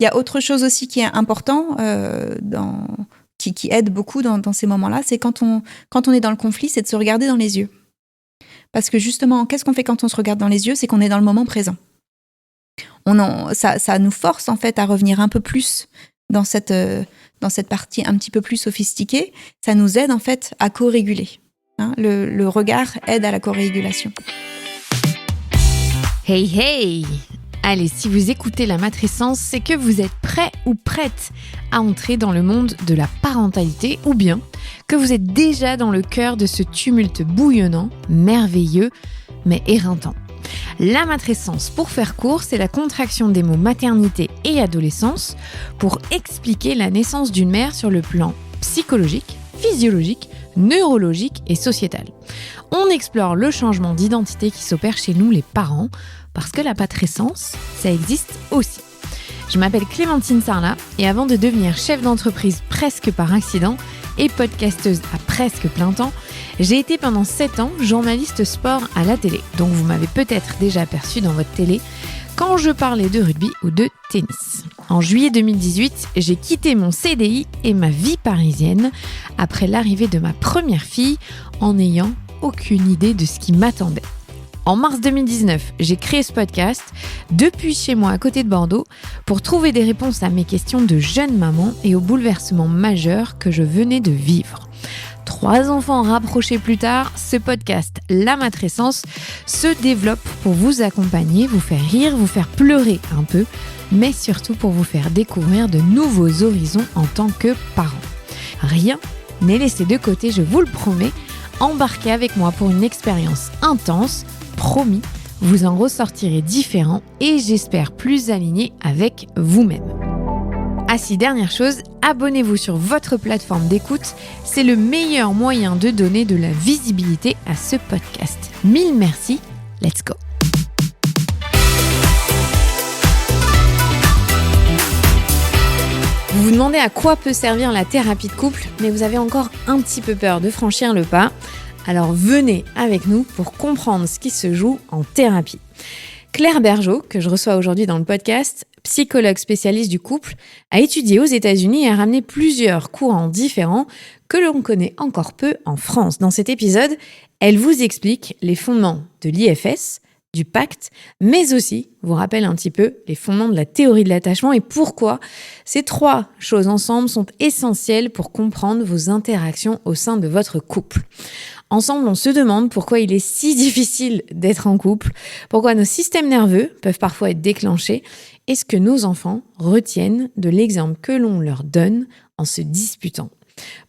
Il y a autre chose aussi qui est important, qui aide beaucoup dans ces moments-là, c'est quand on est dans le conflit, c'est de se regarder dans les yeux. Parce que justement, qu'est-ce qu'on fait quand on se regarde dans les yeux? C'est qu'on est dans le moment présent. Ça nous force en fait à revenir un peu plus dans cette partie un petit peu plus sophistiquée. Ça nous aide en fait à co-réguler. Hein, le regard aide à la co-régulation. Hey hey! Allez, si vous écoutez la matrescence, c'est que vous êtes prêt ou prête à entrer dans le monde de la parentalité ou bien que vous êtes déjà dans le cœur de ce tumulte bouillonnant, merveilleux, mais éreintant. La matrescence, pour faire court, c'est la contraction des mots maternité et adolescence pour expliquer la naissance d'une mère sur le plan psychologique, physiologique, neurologique et sociétal. On explore le changement d'identité qui s'opère chez nous les parents, parce que la matrescence, ça existe aussi. Je m'appelle Clémentine Sarlat et avant de devenir chef d'entreprise presque par accident et podcasteuse à presque plein temps, j'ai été pendant 7 ans journaliste sport à la télé. Donc vous m'avez peut-être déjà aperçu dans votre télé quand je parlais de rugby ou de tennis. En juillet 2018, j'ai quitté mon CDI et ma vie parisienne après l'arrivée de ma première fille en n'ayant aucune idée de ce qui m'attendait. En mars 2019, j'ai créé ce podcast depuis chez moi à côté de Bordeaux pour trouver des réponses à mes questions de jeune maman et aux bouleversements majeurs que je venais de vivre. 3 enfants rapprochés plus tard, ce podcast, La Matrescence, se développe pour vous accompagner, vous faire rire, vous faire pleurer un peu, mais surtout pour vous faire découvrir de nouveaux horizons en tant que parent. Rien n'est laissé de côté, je vous le promets. Embarquez avec moi pour une expérience intense. Promis, vous en ressortirez différent et j'espère plus aligné avec vous-même. Ah si, dernière chose, abonnez-vous sur votre plateforme d'écoute, c'est le meilleur moyen de donner de la visibilité à ce podcast. 1000 merci, let's go. Vous vous demandez à quoi peut servir la thérapie de couple, mais vous avez encore un petit peu peur de franchir le pas. Alors venez avec nous pour comprendre ce qui se joue en thérapie. Claire Bergeau, que je reçois aujourd'hui dans le podcast, psychologue spécialiste du couple, a étudié aux États-Unis et a ramené plusieurs courants différents que l'on connaît encore peu en France. Dans cet épisode, elle vous explique les fondements de l'IFS, du pacte, mais aussi vous rappelle un petit peu les fondements de la théorie de l'attachement et pourquoi ces 3 choses ensemble sont essentielles pour comprendre vos interactions au sein de votre couple. Ensemble, on se demande pourquoi il est si difficile d'être en couple, pourquoi nos systèmes nerveux peuvent parfois être déclenchés et ce que nos enfants retiennent de l'exemple que l'on leur donne en se disputant.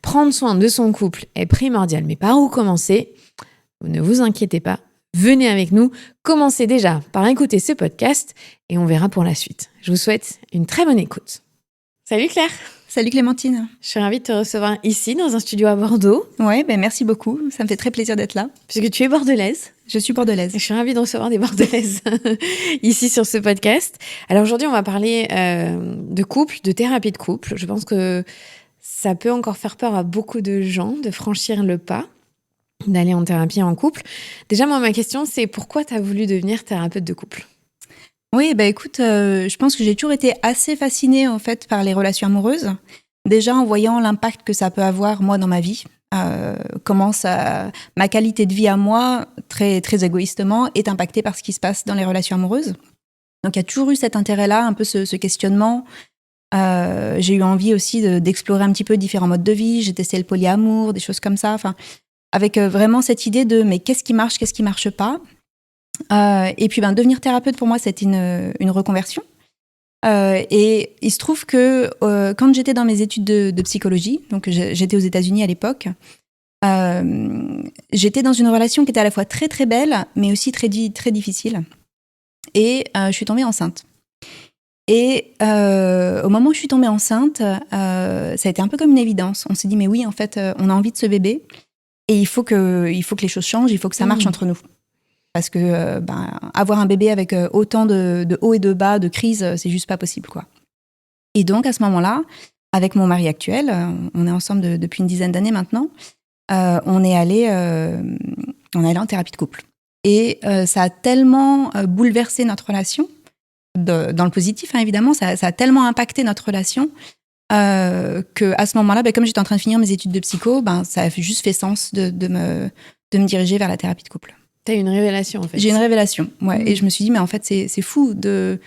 Prendre soin de son couple est primordial, mais par où commencer? Ne vous inquiétez pas, venez avec nous, commencez déjà par écouter ce podcast et on verra pour la suite. Je vous souhaite une très bonne écoute. Salut Claire! Salut Clémentine. Je suis ravie de te recevoir ici, dans un studio à Bordeaux. Ouais, merci beaucoup. Ça me fait très plaisir d'être là. Puisque tu es bordelaise. Je suis bordelaise. Je suis ravie de recevoir des bordelaises ici sur ce podcast. Alors aujourd'hui, on va parler de couple, de thérapie de couple. Je pense que ça peut encore faire peur à beaucoup de gens de franchir le pas, d'aller en thérapie en couple. Déjà, moi, ma question, c'est pourquoi tu as voulu devenir thérapeute de couple ? Oui, écoute, je pense que j'ai toujours été assez fascinée en fait par les relations amoureuses. Déjà en voyant l'impact que ça peut avoir moi dans ma vie, comment ma qualité de vie à moi, très très égoïstement, est impactée par ce qui se passe dans les relations amoureuses. Donc il y a toujours eu cet intérêt-là, un peu ce questionnement. J'ai eu envie aussi d'explorer un petit peu différents modes de vie. J'ai testé le polyamour, des choses comme ça. Enfin, avec vraiment cette idée de mais qu'est-ce qui marche pas. Et puis devenir thérapeute pour moi c'était une reconversion et il se trouve que quand j'étais dans mes études de psychologie, donc j'étais aux États-Unis à l'époque, j'étais dans une relation qui était à la fois très très belle mais aussi très difficile et je suis tombée enceinte et au moment où je suis tombée enceinte ça a été un peu comme une évidence. On s'est dit mais oui en fait on a envie de ce bébé et il faut que les choses changent, il faut que ça marche entre nous. Parce que avoir un bébé avec autant de hauts et de bas, de crises, c'est juste pas possible, quoi. Et donc, à ce moment-là, avec mon mari actuel, on est ensemble depuis une dizaine d'années maintenant, on est allé en thérapie de couple. Et ça a tellement bouleversé notre relation dans le positif, hein, évidemment. Ça a tellement impacté notre relation qu'à ce moment-là, comme j'étais en train de finir mes études de psycho, ça a juste fait sens de me diriger vers la thérapie de couple. T'as une révélation, en fait. J'ai une révélation, ouais. Et je me suis dit, mais en fait, c'est fou qu'une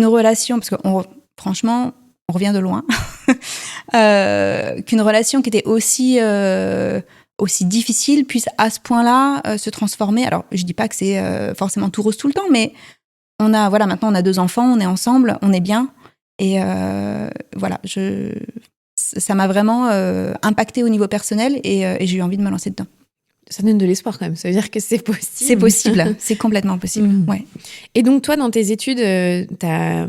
relation, parce que franchement, on revient de loin, qu'une relation qui était aussi difficile puisse à ce point-là se transformer. Alors, je dis pas que c'est forcément tout rose tout le temps, mais maintenant on a 2 enfants, on est ensemble, on est bien. Et ça m'a vraiment impacté au niveau personnel et j'ai eu envie de me lancer dedans. Ça donne de l'espoir quand même, ça veut dire que c'est possible. C'est possible, c'est complètement possible. Ouais. Et donc toi, dans tes études, tu as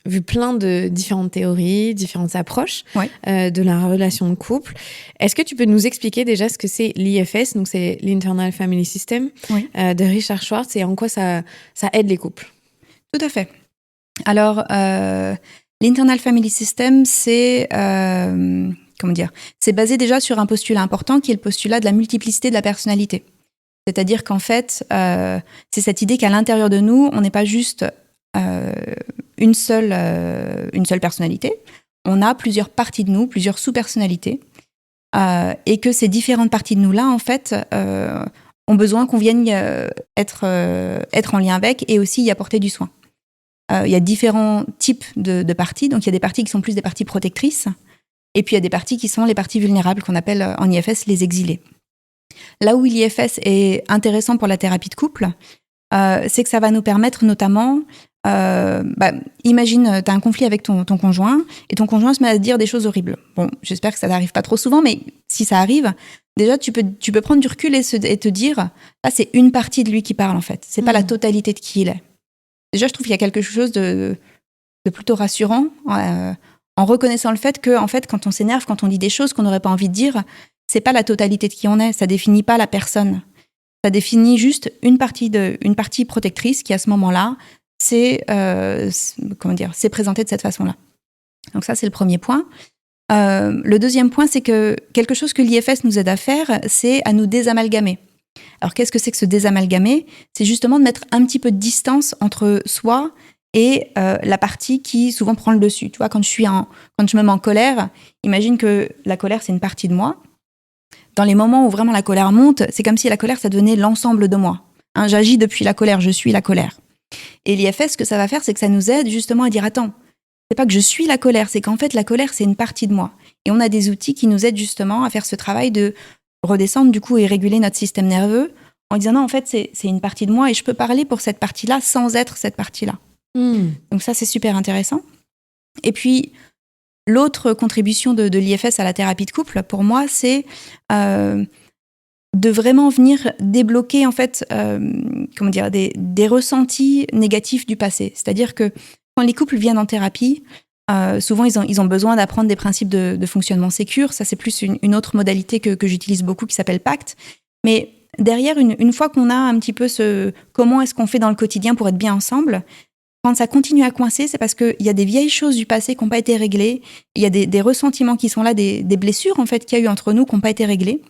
vu plein de différentes théories, différentes approches de la relation de couple. Est-ce que tu peux nous expliquer déjà ce que c'est l'IFS, donc c'est l'Internal Family System, de Richard Schwartz, et en quoi ça aide les couples? Tout à fait. Alors, l'Internal Family System, c'est basé déjà sur un postulat important qui est le postulat de la multiplicité de la personnalité. C'est-à-dire qu'en fait, c'est cette idée qu'à l'intérieur de nous, on n'est pas juste une seule personnalité. On a plusieurs parties de nous, plusieurs sous-personnalités, et que ces différentes parties de nous-là, en fait, ont besoin qu'on vienne être en lien avec et aussi y apporter du soin. Il y a différents types de parties. Donc, il y a des parties qui sont plus des parties protectrices. Et puis, il y a des parties qui sont les parties vulnérables qu'on appelle en IFS les exilés. Là où l'IFS est intéressant pour la thérapie de couple, c'est que ça va nous permettre notamment... imagine, tu as un conflit avec ton conjoint et ton conjoint se met à te dire des choses horribles. Bon, j'espère que ça n'arrive pas trop souvent, mais si ça arrive, déjà, tu peux prendre du recul et te dire c'est une partie de lui qui parle, en fait. C'est pas la totalité de qui il est. Déjà, je trouve qu'il y a quelque chose de plutôt rassurant en reconnaissant le fait que, en fait, quand on s'énerve, quand on dit des choses qu'on n'aurait pas envie de dire, c'est pas la totalité de qui on est. Ça définit pas la personne. Ça définit juste une partie protectrice qui, à ce moment-là, c'est présenté de cette façon-là. Donc ça, c'est le premier point. Le deuxième point, c'est que quelque chose que l'IFS nous aide à faire, c'est à nous désamalgamer. Alors, qu'est-ce que c'est que se désamalgamer ? C'est justement de mettre un petit peu de distance entre soi et la partie qui souvent prend le dessus. Tu vois, quand je me mets en colère, imagine que la colère, c'est une partie de moi. Dans les moments où vraiment la colère monte, c'est comme si la colère, ça devenait l'ensemble de moi. Hein, j'agis depuis la colère, je suis la colère. Et l'IFS, ce que ça va faire, c'est que ça nous aide justement à dire « Attends, c'est pas que je suis la colère, c'est qu'en fait, la colère, c'est une partie de moi. » Et on a des outils qui nous aident justement à faire ce travail de redescendre du coup et réguler notre système nerveux en disant « Non, en fait, c'est une partie de moi et je peux parler pour cette partie-là sans être cette partie-là. » Donc ça, c'est super intéressant. Et puis, l'autre contribution de l'IFS à la thérapie de couple, pour moi, c'est de vraiment venir débloquer en fait, des ressentis négatifs du passé. C'est-à-dire que quand les couples viennent en thérapie, souvent ils ont besoin d'apprendre des principes de fonctionnement sécure. Ça, c'est plus une autre modalité que j'utilise beaucoup qui s'appelle PACT. Mais derrière, une fois qu'on a un petit peu comment est-ce qu'on fait dans le quotidien pour être bien ensemble, quand ça continue à coincer, c'est parce qu'il y a des vieilles choses du passé qui n'ont pas été réglées. Il y a des ressentiments qui sont là, des blessures en fait qu'il y a eu entre nous qui n'ont pas été réglées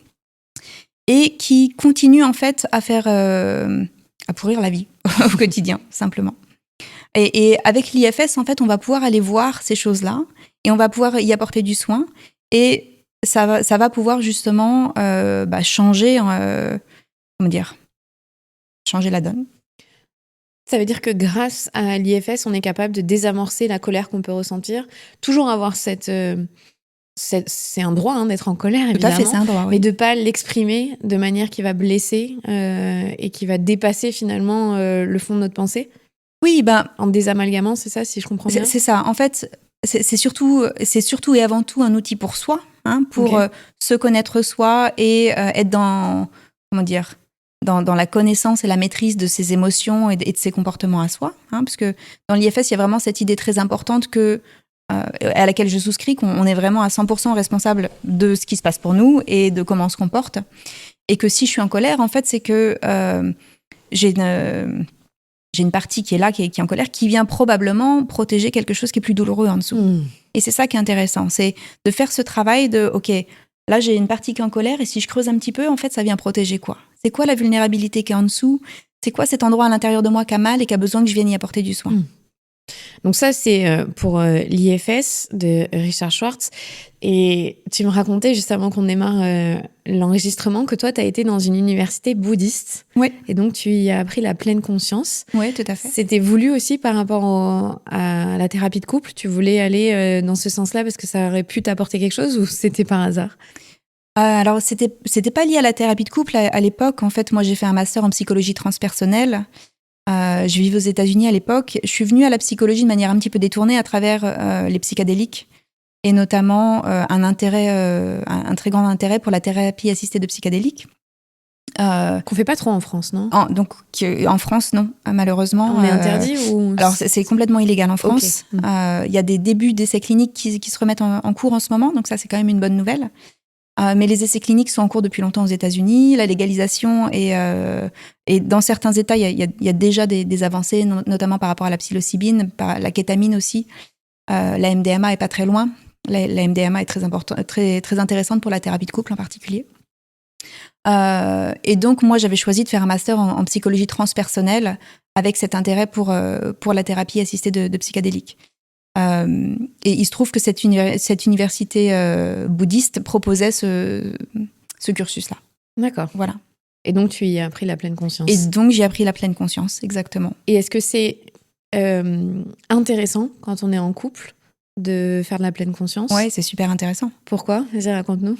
et qui continuent en fait à faire à pourrir la vie au quotidien, simplement. Et avec l'IFS, en fait, on va pouvoir aller voir ces choses-là et on va pouvoir y apporter du soin et ça va pouvoir justement changer la donne. Ça veut dire que grâce à l'IFS, on est capable de désamorcer la colère qu'on peut ressentir, toujours avoir c'est un droit d'être en colère, évidemment. Tout à fait, c'est un droit, oui. Mais de ne pas l'exprimer de manière qui va blesser et qui va dépasser finalement le fond de notre pensée. Oui, en désamalgamant, c'est ça, si je comprends bien. C'est ça. En fait, c'est surtout et avant tout un outil pour soi, pour se connaître soi et être dans la connaissance et la maîtrise de ses émotions et de ses comportements à soi. Parce que dans l'IFS, il y a vraiment cette idée très importante à laquelle je souscris, qu'on est vraiment à 100% responsable de ce qui se passe pour nous et de comment on se comporte. Et que si je suis en colère, en fait, c'est que j'ai une partie qui est là, qui est en colère, qui vient probablement protéger quelque chose qui est plus douloureux en dessous. Et c'est ça qui est intéressant, c'est de faire ce travail de « Ok, là, j'ai une partie qui est en colère et si je creuse un petit peu, en fait, ça vient protéger quoi ? C'est quoi la vulnérabilité qui est en dessous ? C'est quoi cet endroit à l'intérieur de moi qui a mal et qui a besoin que je vienne y apporter du soin. Donc ça, c'est pour l'IFS de Richard Schwartz. Et tu me racontais, juste avant qu'on démarre l'enregistrement, que toi, tu as été dans une université bouddhiste. Oui. Et donc, tu y as appris la pleine conscience. Oui, tout à fait. C'était voulu aussi par rapport à la thérapie de couple? Tu voulais aller dans ce sens-là parce que ça aurait pu t'apporter quelque chose ou c'était par hasard? Alors, c'était pas lié à la thérapie de couple à l'époque. En fait, moi, j'ai fait un master en psychologie transpersonnelle. Je vivais aux États-Unis à l'époque. Je suis venue à la psychologie de manière un petit peu détournée à travers les psychédéliques et notamment un très grand intérêt pour la thérapie assistée de psychédéliques. Qu'on fait pas trop en France, non? En France, non, malheureusement. On est interdit ou... Alors, c'est complètement illégal en France. Okay. Y a des débuts d'essais cliniques qui se remettent en cours en ce moment, donc ça, c'est quand même une bonne nouvelle. Mais les essais cliniques sont en cours depuis longtemps aux États-Unis. La légalisation et dans certains États, il y a déjà des avancées, notamment par rapport à la psilocybine, par la kétamine aussi. La MDMA est pas très loin. La MDMA est très intéressante pour la thérapie de couple en particulier. Et donc, moi, j'avais choisi de faire un master en psychologie transpersonnelle avec cet intérêt pour la thérapie assistée de psychédéliques. Et il se trouve que cette université bouddhiste proposait ce cursus-là. D'accord. Voilà. Et donc, tu y as appris la pleine conscience. Et donc, j'ai appris la pleine conscience, exactement. Et est-ce que c'est intéressant, quand on est en couple, de faire de la pleine conscience? Ouais, c'est super intéressant. Pourquoi? Vas-y, raconte-nous.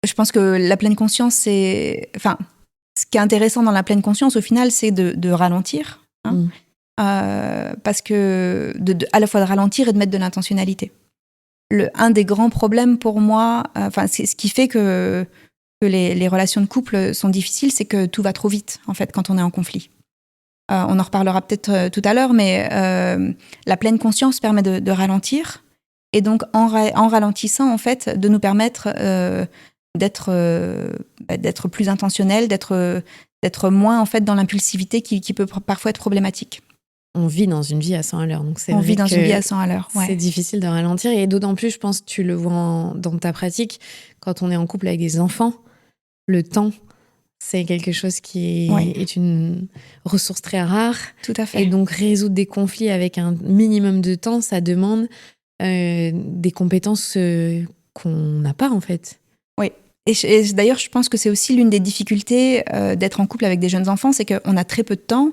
Je pense que la pleine conscience, ce qui est intéressant dans la pleine conscience, au final, c'est de ralentir. Hein. Parce que à la fois de ralentir et de mettre de l'intentionnalité. Un des grands problèmes pour moi, c'est ce qui fait que les relations de couple sont difficiles, c'est que tout va trop vite, en fait, quand on est en conflit. On en reparlera peut-être tout à l'heure, mais la pleine conscience permet de ralentir, et donc en ralentissant, en fait, de nous permettre d'être plus intentionnel, d'être moins, en fait, dans l'impulsivité qui peut parfois être problématique. On vit dans une vie à 100 à l'heure. Donc on vit dans une vie à 100 à l'heure. Ouais. C'est difficile de ralentir. Et d'autant plus, je pense que tu le vois dans ta pratique, quand on est en couple avec des enfants, le temps, c'est quelque chose qui est une ressource très rare. Tout à fait. Et donc, résoudre des conflits avec un minimum de temps, ça demande des compétences qu'on n'a pas, en fait. Oui. Et d'ailleurs, je pense que c'est aussi l'une des difficultés d'être en couple avec des jeunes enfants, c'est qu'on a très peu de temps.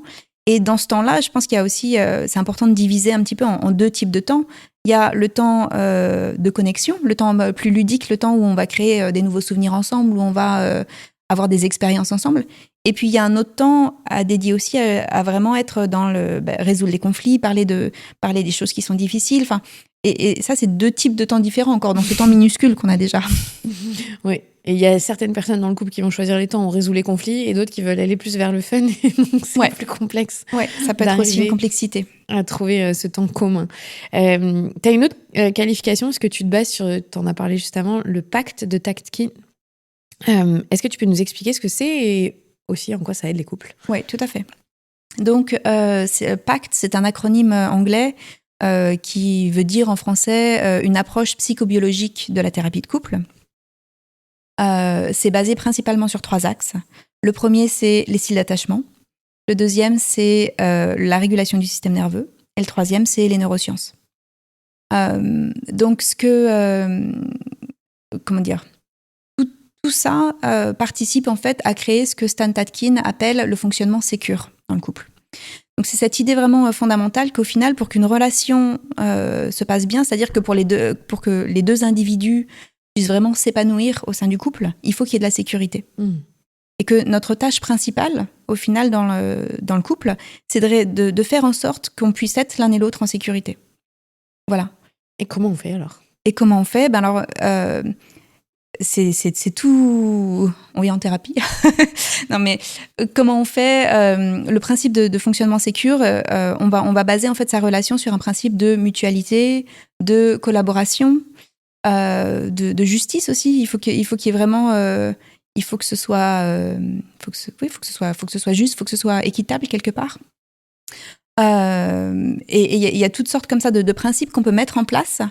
Et dans ce temps-là, je pense qu'il y a aussi, c'est important de diviser un petit peu en deux types de temps. Il y a le temps de connexion, le temps plus ludique, le temps où on va créer des nouveaux souvenirs ensemble, où on va avoir des expériences ensemble. Et puis, il y a un autre temps à dédier aussi à vraiment être dans résoudre les conflits, parler des choses qui sont difficiles. Enfin, et ça, c'est deux types de temps différents encore dans ce temps minuscule qu'on a déjà. Oui. Et il y a certaines personnes dans le couple qui vont choisir les temps où on résout les conflits et d'autres qui veulent aller plus vers le fun. Et donc, c'est plus complexe. Oui, ça peut être aussi une complexité. À trouver ce temps commun. Tu as une autre qualification, est-ce que tu te bases sur, tu en as parlé juste avant, le pacte de Tatkin. Est-ce que tu peux nous expliquer ce que c'est et aussi en quoi ça aide les couples? Oui, tout à fait. Donc, pacte, c'est un acronyme anglais qui veut dire en français une approche psychobiologique de la thérapie de couple. C'est basé principalement sur 3 axes. Le premier, c'est les styles d'attachement. Le deuxième, c'est la régulation du système nerveux. Et le troisième, c'est les neurosciences. Donc, tout ça participe en fait à créer ce que Stan Tatkin appelle le fonctionnement sécure dans le couple. Donc, c'est cette idée vraiment fondamentale qu'au final, pour qu'une relation se passe bien, c'est-à-dire que pour que les deux individus puissent vraiment s'épanouir au sein du couple, il faut qu'il y ait de la sécurité. Et que notre tâche principale, au final, dans le couple, c'est de faire en sorte qu'on puisse être l'un et l'autre en sécurité. Voilà. Et comment on fait alors? C'est tout... On est en thérapie. Non, mais comment on fait le principe de fonctionnement sécure, on va baser en fait sa relation sur un principe de mutualité, de collaboration, de justice aussi. Il faut qu'il y ait vraiment... il faut que ce soit juste, il faut que ce soit équitable quelque part. Et il y a toutes sortes comme ça de principes qu'on peut mettre en place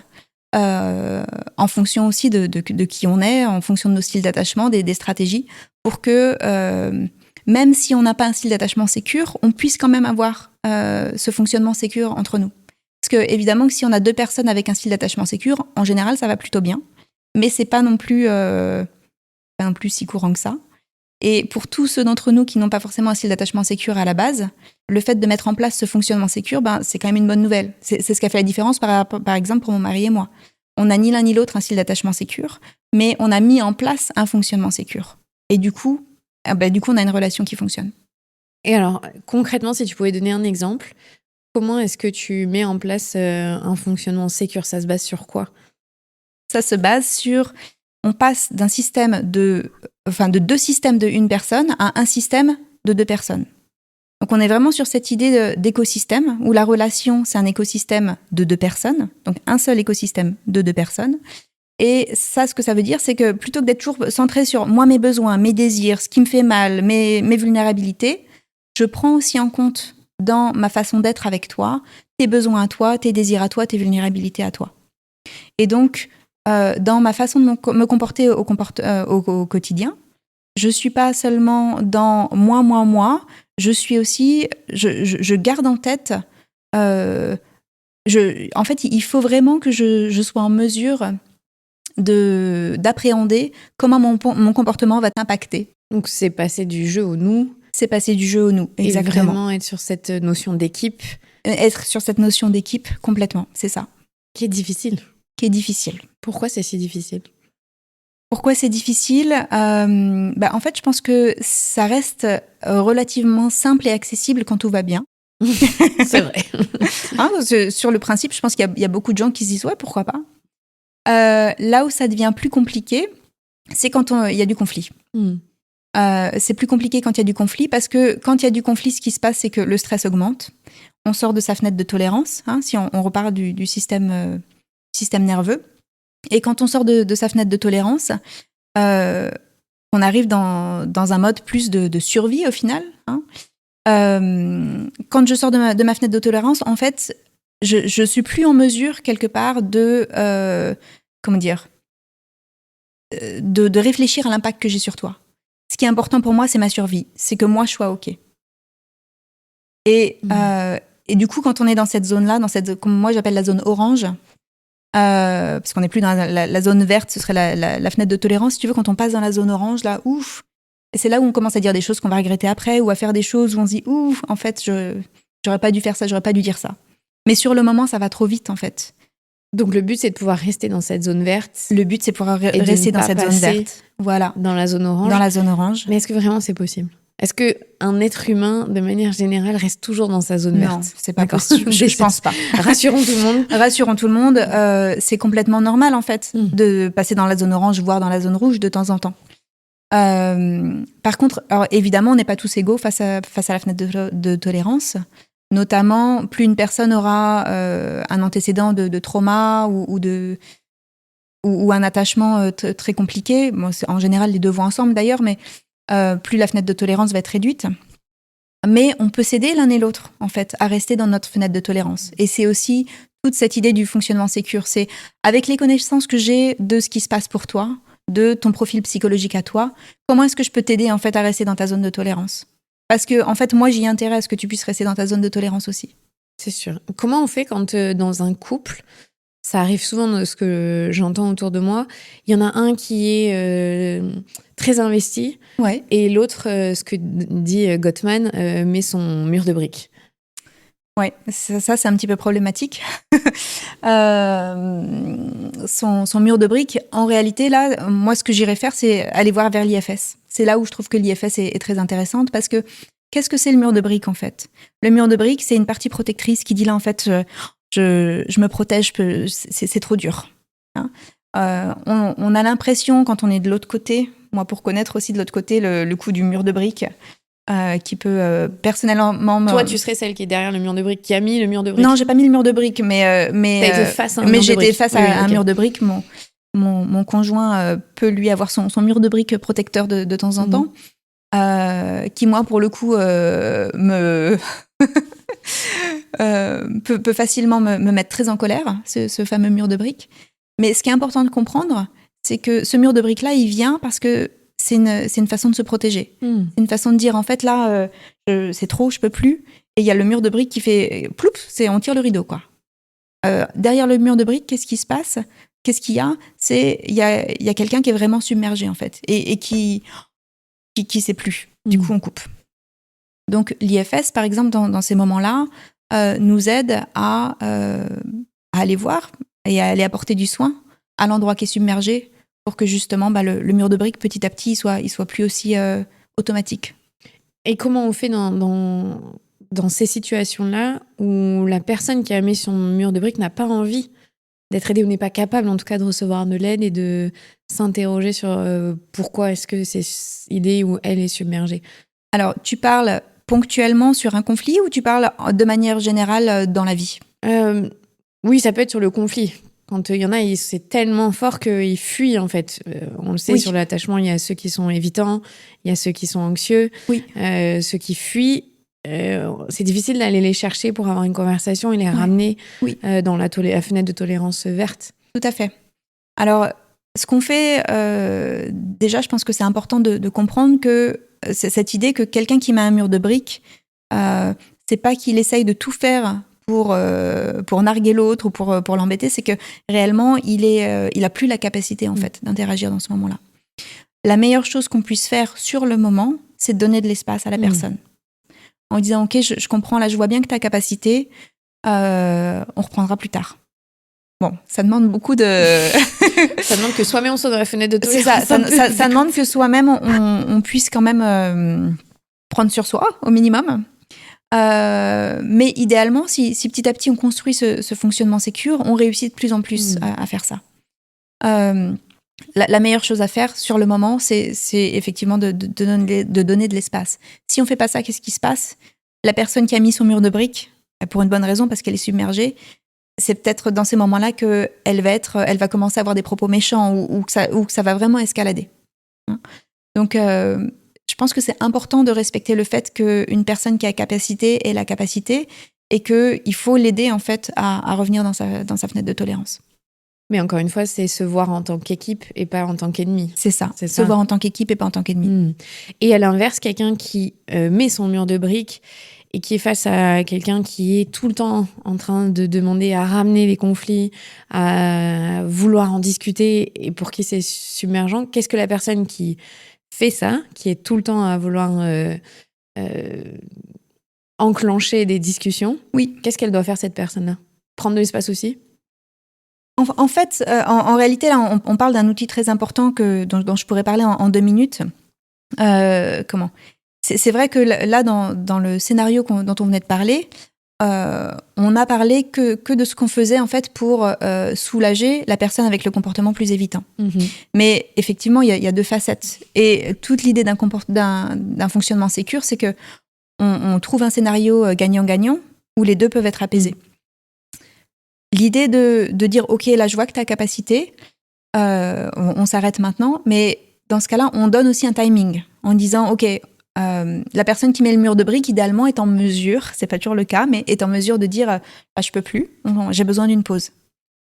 en fonction aussi de qui on est, en fonction de nos styles d'attachement, des stratégies, pour que même si on n'a pas un style d'attachement sécure, on puisse quand même avoir ce fonctionnement sécure entre nous. Parce que évidemment que si on a 2 personnes avec un style d'attachement sécure, en général, ça va plutôt bien. Mais c'est pas non plus si courant que ça. Et pour tous ceux d'entre nous qui n'ont pas forcément un style d'attachement sécure à la base, le fait de mettre en place ce fonctionnement sécure, c'est quand même une bonne nouvelle. C'est ce qui a fait la différence, par exemple, pour mon mari et moi. On n'a ni l'un ni l'autre un style d'attachement sécure, mais on a mis en place un fonctionnement sécure. Et du coup, on a une relation qui fonctionne. Et alors, concrètement, si tu pouvais donner un exemple, comment est-ce que tu mets en place un fonctionnement sécure ? Ça se base sur quoi ? Ça se base sur... On passe d'un système de 2 systèmes de une personne à un système de 2 personnes. Donc on est vraiment sur cette idée d'écosystème, où la relation, c'est un écosystème de 2 personnes, donc un seul écosystème de 2 personnes. Et ça, ce que ça veut dire, c'est que plutôt que d'être toujours centré sur moi, mes besoins, mes désirs, ce qui me fait mal, mes vulnérabilités, je prends aussi en compte dans ma façon d'être avec toi, tes besoins à toi, tes désirs à toi, tes vulnérabilités à toi. Et donc, dans ma façon de me comporter au quotidien, je suis pas seulement dans moi, je suis aussi, je garde en tête, en fait, il faut vraiment que je sois en mesure d'appréhender comment mon comportement va t'impacter. Donc c'est passer du jeu au nous. C'est passer du jeu au nous, exactement. Et vraiment être sur cette notion d'équipe. Être sur cette notion d'équipe, complètement, c'est ça. Qui est difficile. Pourquoi c'est si difficile ? Pourquoi c'est difficile ? En fait, je pense que ça reste relativement simple et accessible quand tout va bien. C'est vrai. Sur le principe, je pense qu'il y a beaucoup de gens qui se disent « ouais, pourquoi pas ?» Là où ça devient plus compliqué, c'est quand il y a du conflit. C'est plus compliqué quand il y a du conflit, parce que quand il y a du conflit, ce qui se passe, c'est que le stress augmente. On sort de sa fenêtre de tolérance, si on repart du système nerveux. Et quand on sort de sa fenêtre de tolérance, on arrive dans un mode plus de survie au final. Quand je sors de ma fenêtre de tolérance, en fait, je suis plus en mesure quelque part de réfléchir à l'impact que j'ai sur toi. Ce qui est important pour moi, c'est ma survie. C'est que moi, je sois OK. Et du coup, quand on est dans cette zone-là, comme moi j'appelle la zone orange, parce qu'on n'est plus dans la zone verte, ce serait la fenêtre de tolérance, si tu veux, quand on passe dans la zone orange, là, ouf. Et c'est là où on commence à dire des choses qu'on va regretter après, ou à faire des choses où on se dit, ouf, en fait, j'aurais pas dû faire ça, j'aurais pas dû dire ça. Mais sur le moment, ça va trop vite, en fait. Donc le but, c'est de pouvoir rester dans cette zone verte. Le but, c'est de pouvoir rester dans cette zone verte. Voilà. Dans la zone orange. Dans la zone orange. Mais est-ce que vraiment c'est possible ? Est-ce qu'un être humain, de manière générale, reste toujours dans sa zone verte ? Non, c'est pas possible. Je pense pas. Rassurons tout le monde. C'est complètement normal, en fait, de passer dans la zone orange, voire dans la zone rouge de temps en temps. Par contre, alors, évidemment, on n'est pas tous égaux face à la fenêtre de tolérance. Notamment, plus une personne aura un antécédent de trauma ou un attachement très compliqué. Bon, en général, les deux vont ensemble d'ailleurs, mais plus la fenêtre de tolérance va être réduite. Mais on peut s'aider l'un et l'autre, en fait, à rester dans notre fenêtre de tolérance. Et c'est aussi toute cette idée du fonctionnement sécure. C'est avec les connaissances que j'ai de ce qui se passe pour toi, de ton profil psychologique à toi, comment est-ce que je peux t'aider, en fait, à rester dans ta zone de tolérance ? Parce que, en fait, moi, j'y ai intérêt à ce que tu puisses rester dans ta zone de tolérance aussi. C'est sûr. Comment on fait quand, dans un couple, ça arrive souvent de ce que j'entends autour de moi, il y en a un qui est très investi, ouais. Et l'autre, ce que dit Gottman, met son mur de briques. Ouais, ça c'est un petit peu problématique. Son mur de briques, en réalité, là, moi, ce que j'irais faire, c'est aller voir vers l'IFS. C'est là où je trouve que l'IFS est très intéressante, parce que qu'est-ce que c'est le mur de briques, en fait ? Le mur de briques, c'est une partie protectrice qui dit là, en fait, je me protège, c'est trop dur. Hein, on a l'impression, quand on est de l'autre côté, moi, pour connaître aussi de l'autre côté le coup du mur de briques, qui peut personnellement... Toi, tu serais celle qui est derrière le mur de briques, qui a mis le mur de briques. Non, j'ai pas mis le mur de briques, mais j'étais face à un mur de briques. Mon conjoint peut lui avoir son mur de briques protecteur de temps en temps, qui, moi, pour le coup, peut facilement me mettre très en colère, ce fameux mur de briques. Mais ce qui est important de comprendre, c'est que ce mur de briques-là, il vient parce que c'est une façon de se protéger. C'est une façon de dire, en fait, là, c'est trop, je peux plus. Et il y a le mur de briques qui fait ploup, on tire le rideau, quoi. Derrière le mur de briques, qu'est-ce qui se passe ? Qu'est-ce qu'il y a ? Il y a quelqu'un qui est vraiment submergé, en fait, et qui sait plus. Du coup, on coupe. Donc, l'IFS, par exemple, dans ces moments-là, nous aide à aller voir et à aller apporter du soin à l'endroit qui est submergé pour que, justement, le mur de briques, petit à petit, il soit plus aussi automatique. Et comment on fait dans ces situations-là où la personne qui a mis son mur de briques n'a pas envie d'être aidée ou n'est pas capable, en tout cas, de recevoir de l'aide et de s'interroger sur pourquoi est-ce que c'est idée ou elle est submergée. Alors, tu parles ponctuellement sur un conflit ou tu parles de manière générale dans la vie ? Oui, ça peut être sur le conflit. Quand il y en a, c'est tellement fort qu'ils fuient, en fait. On le sait, oui. Sur l'attachement, il y a ceux qui sont évitants, il y a ceux qui sont anxieux, oui. Ceux qui fuient. C'est difficile d'aller les chercher pour avoir une conversation et les ramener dans la fenêtre de tolérance verte. Tout à fait. Alors, ce qu'on fait, déjà, je pense que c'est important de comprendre que c'est cette idée que quelqu'un qui met un mur de briques, c'est pas qu'il essaye de tout faire pour narguer l'autre ou pour l'embêter, c'est que réellement, il a plus la capacité, en fait, d'interagir dans ce moment-là. La meilleure chose qu'on puisse faire sur le moment, c'est de donner de l'espace à la personne. En disant, OK, je comprends, là, je vois bien que tu as capacité, on reprendra plus tard. Bon, ça demande beaucoup de... Ça demande que soi-même on soit dans la fenêtre de tolérance. C'est ça demande que soi-même on puisse quand même prendre sur soi, au minimum. Mais idéalement, si petit à petit on construit ce fonctionnement sécure, on réussit de plus en plus à faire ça. La meilleure chose à faire sur le moment, c'est effectivement de donner de l'espace. Si on fait pas ça, qu'est-ce qui se passe ? La personne qui a mis son mur de briques, pour une bonne raison, parce qu'elle est submergée, c'est peut-être dans ces moments-là qu'elle va commencer à avoir des propos méchants ou que ça va vraiment escalader. Donc, je pense que c'est important de respecter le fait qu'une personne qui a capacité ait la capacité et qu'il faut l'aider en fait à revenir dans sa fenêtre de tolérance. Mais encore une fois, c'est se voir en tant qu'équipe et pas en tant qu'ennemi. C'est ça, se voir en tant qu'équipe et pas en tant qu'ennemi. Et à l'inverse, quelqu'un qui met son mur de briques et qui est face à quelqu'un qui est tout le temps en train de demander à ramener les conflits, à vouloir en discuter et pour qui c'est submergent, qu'est-ce que la personne qui fait ça, qui est tout le temps à vouloir enclencher des discussions, qu'est-ce qu'elle doit faire, cette personne-là ? Prendre de l'espace aussi ? En fait, en réalité, là, on parle d'un outil très important dont je pourrais parler en 2 minutes. C'est vrai que là, dans le scénario dont on venait de parler, on a parlé que de ce qu'on faisait en fait pour soulager la personne avec le comportement plus évitant. Mais effectivement, il y a 2 facettes. Et toute l'idée d'un fonctionnement sécure, c'est que on trouve un scénario gagnant-gagnant où les 2 peuvent être apaisés. L'idée de dire, OK, là, je vois que tu as capacité, on s'arrête maintenant, mais dans ce cas-là, on donne aussi un timing en disant, OK, la personne qui met le mur de briques, idéalement, est en mesure, c'est pas toujours le cas, mais est en mesure de dire, je peux plus, j'ai besoin d'une pause.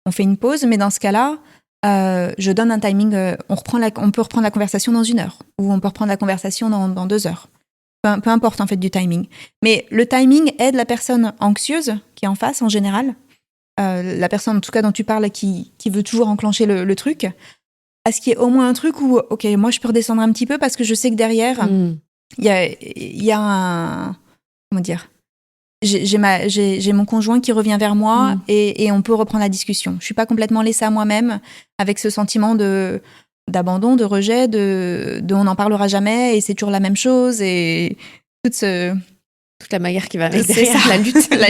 On fait une pause, mais dans ce cas-là, je donne un timing, on peut reprendre la conversation dans 1 heure, ou on peut reprendre la conversation dans 2 heures. Peu importe, en fait, du timing. Mais le timing aide la personne anxieuse qui est en face, en général, la personne, en tout cas, dont tu parles, qui veut toujours enclencher le truc, à ce qu'il y ait au moins un truc où, OK, moi, je peux redescendre un petit peu parce que je sais que derrière, il y a un... Comment dire ? J'ai mon conjoint qui revient vers moi et on peut reprendre la discussion. Je suis pas complètement laissée à moi-même avec ce sentiment d'abandon, de rejet, de on n'en parlera jamais et c'est toujours la même chose et toute la bagarre qui va avec derrière, la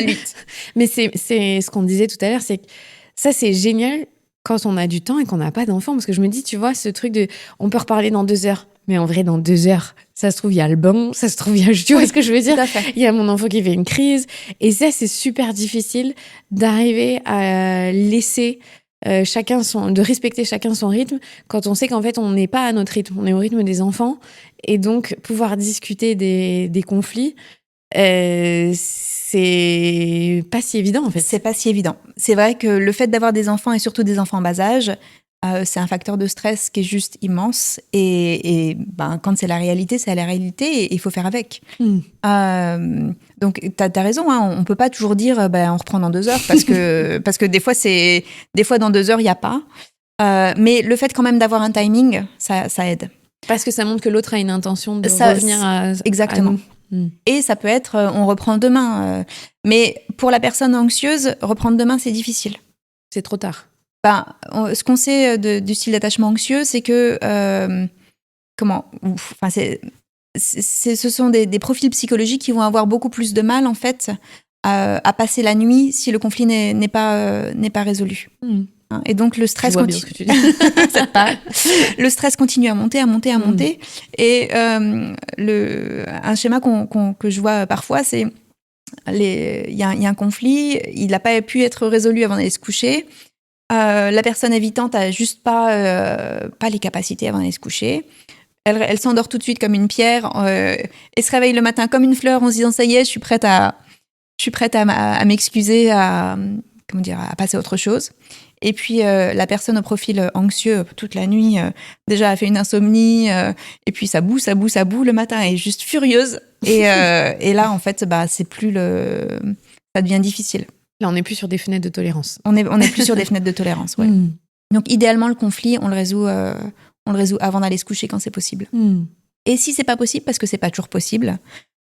lutte. Mais c'est ce qu'on disait tout à l'heure, c'est que ça, c'est génial quand on a du temps et qu'on n'a pas d'enfant. Parce que je me dis, tu vois, ce truc de on peut reparler dans 2 heures. Mais en vrai, dans 2 heures, ça se trouve, il y a le bain, ça se trouve, tu vois ce que je veux dire ? Il y a mon enfant qui fait une crise. Et ça, c'est super difficile d'arriver à laisser de respecter chacun son rythme quand on sait qu'en fait, on n'est pas à notre rythme. On est au rythme des enfants. Et donc, pouvoir discuter des conflits, c'est pas si évident en fait. C'est pas si évident. C'est vrai que le fait d'avoir des enfants et surtout des enfants en bas âge, c'est un facteur de stress qui est juste immense. Et quand c'est la réalité, c'est la réalité et il faut faire avec. Donc, tu as raison, hein, on ne peut pas toujours dire on reprend dans 2 heures parce que des fois, dans 2 heures, il n'y a pas. Mais le fait quand même d'avoir un timing, ça aide. Parce que ça montre que l'autre a une intention de revenir à exactement. Et ça peut être on reprend demain. Mais pour la personne anxieuse, reprendre demain, c'est difficile. C'est trop tard. Ce qu'on sait du style d'attachement anxieux, c'est que ce sont des profils psychologiques qui vont avoir beaucoup plus de mal en fait à passer la nuit si le conflit n'est pas résolu. Et donc le stress continue. Le stress continue à monter. Et un schéma que je vois parfois, c'est il y a un conflit, il n'a pas pu être résolu avant d'aller se coucher. La personne évitante a juste pas les capacités avant d'aller se coucher. Elle s'endort tout de suite comme une pierre et se réveille le matin comme une fleur en se disant ça y est, je suis prête à m'excuser, à passer à autre chose. Et puis la personne au profil anxieux toute la nuit déjà a fait une insomnie et puis ça boue le matin, elle est juste furieuse et là en fait c'est plus ça devient difficile. Là, on n'est plus sur des fenêtres de tolérance. On est plus sur des fenêtres de tolérance, ouais. Donc, idéalement, le conflit, on le résout avant d'aller se coucher quand c'est possible. Et si c'est pas possible, parce que c'est pas toujours possible,